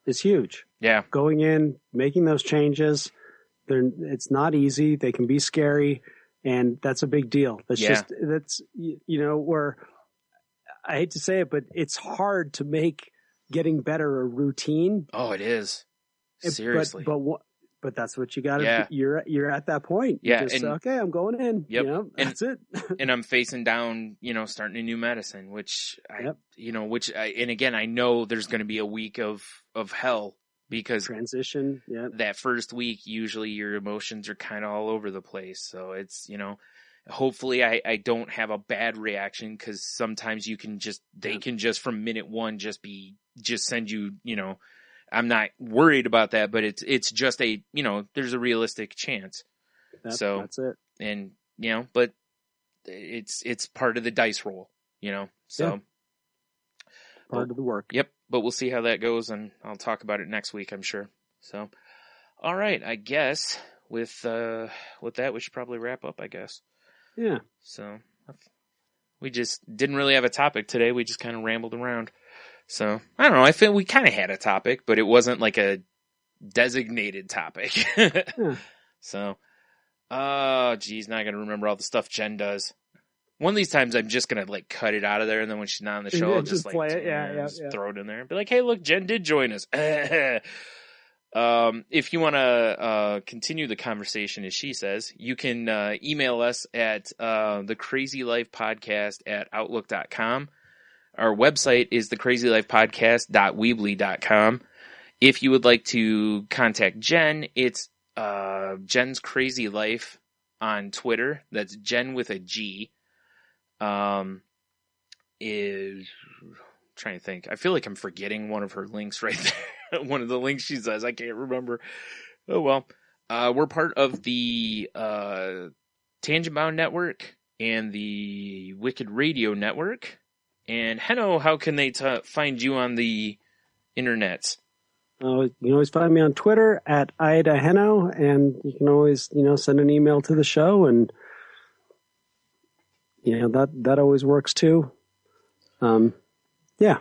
is huge. Yeah. Going in, making those changes, it's not easy. They can be scary, and that's a big deal. That's you know, where I hate to say it, but it's hard to make getting better a routine. Oh, it is. Seriously. But that's what you got to. Yeah. You're at that point. Yeah. Okay, I'm going in. Yep. You know, that's it. And I'm facing down, you know, starting a new medicine, which and again, I know there's going to be a week of hell, because transition. Yeah. That first week, usually your emotions are kind of all over the place. So it's, you know, hopefully I don't have a bad reaction, because sometimes they can just from minute one just send you, you know, I'm not worried about that, but it's just a, there's a realistic chance. That's it. And, but it's part of the dice roll, so. Yeah. Part of the work. Yep. But we'll see how that goes, and I'll talk about it next week, I'm sure. So, all right, I guess with that, we should probably wrap up, I guess. Yeah. So we just didn't really have a topic today. We just kind of rambled around. So I don't know. I feel we kind of had a topic, but it wasn't like a designated topic. Yeah. So, geez, now I got to remember all the stuff Jen does. One of these times I'm just going to like cut it out of there. And then when she's not on the show, I'll just like play it. just throw it in there and be like, hey, look, Jen did join us. If you want to continue the conversation, as she says, you can email us at thecrazylifepodcast@outlook.com. Our website is thecrazylifepodcast.weebly.com. If you would like to contact Jen, it's Jen's Crazy Life on Twitter. That's Jen with a G. Is trying to think. I feel like I'm forgetting one of her links right there. One of the links she says. I can't remember. Oh, well. We're part of the Tangent Bound Network and the Wicked Radio Network. And Henno, how can they find you on the internets? You can always find me on Twitter at Ida Henno, and you can always, send an email to the show, and that always works too. Yeah.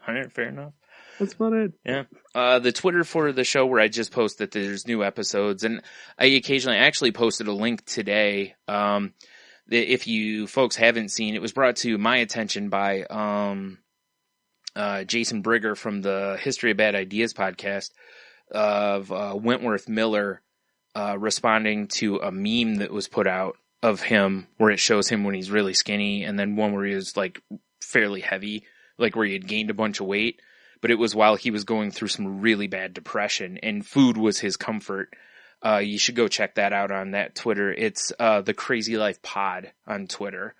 All right, fair enough. That's about it. Yeah. The Twitter for the show where I just post that there's new episodes, and I actually posted a link today. If you folks haven't seen, it was brought to my attention by Jason Brigger from the History of Bad Ideas podcast of Wentworth Miller responding to a meme that was put out of him where it shows him when he's really skinny, and then one where he was like fairly heavy, like where he had gained a bunch of weight, but it was while he was going through some really bad depression, and food was his comfort. You should go check that out on that Twitter. It's the Crazy Life Pod on Twitter.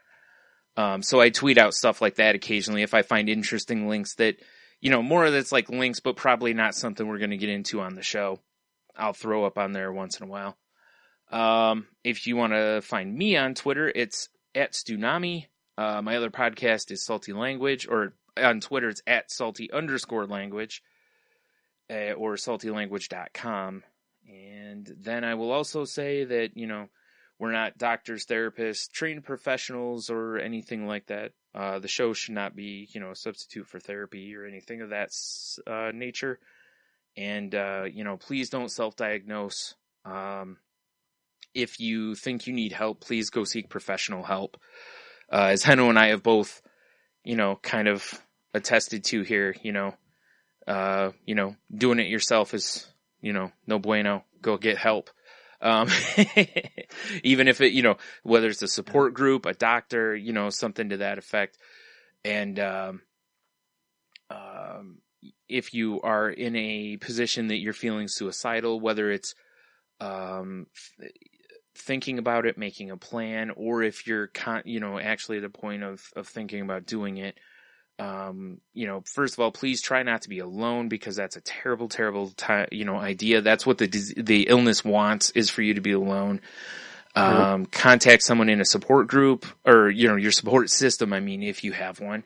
So I tweet out stuff like that occasionally if I find interesting links that, more that's like links, but probably not something we're going to get into on the show. I'll throw up on there once in a while. If you want to find me on Twitter, it's at Stunami. My other podcast is Salty Language, or on Twitter, it's at salty_language, or saltylanguage.com. And then I will also say that, we're not doctors, therapists, trained professionals, or anything like that. The show should not be, a substitute for therapy or anything of that nature. And, please don't self-diagnose. If you think you need help, please go seek professional help. As Henno and I have both, kind of attested to here, doing it yourself is, no bueno. Go get help. Even if it, whether it's a support group, a doctor, something to that effect. And, if you are in a position that you're feeling suicidal, whether it's, thinking about it, making a plan, or if you're, actually at a point of thinking about doing it, first of all, please try not to be alone, because that's a terrible, terrible idea. That's what the illness wants, is for you to be alone. Contact someone in a support group, or, your support system. I mean, if you have one.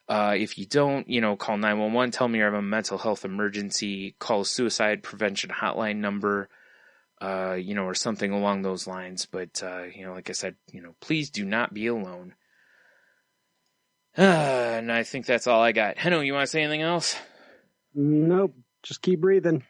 If you don't, call 911, tell them you have a mental health emergency, call a suicide prevention hotline number, or something along those lines. But, like I said, please do not be alone. And I think that's all I got. Henno, you want to say anything else? Nope. Just keep breathing.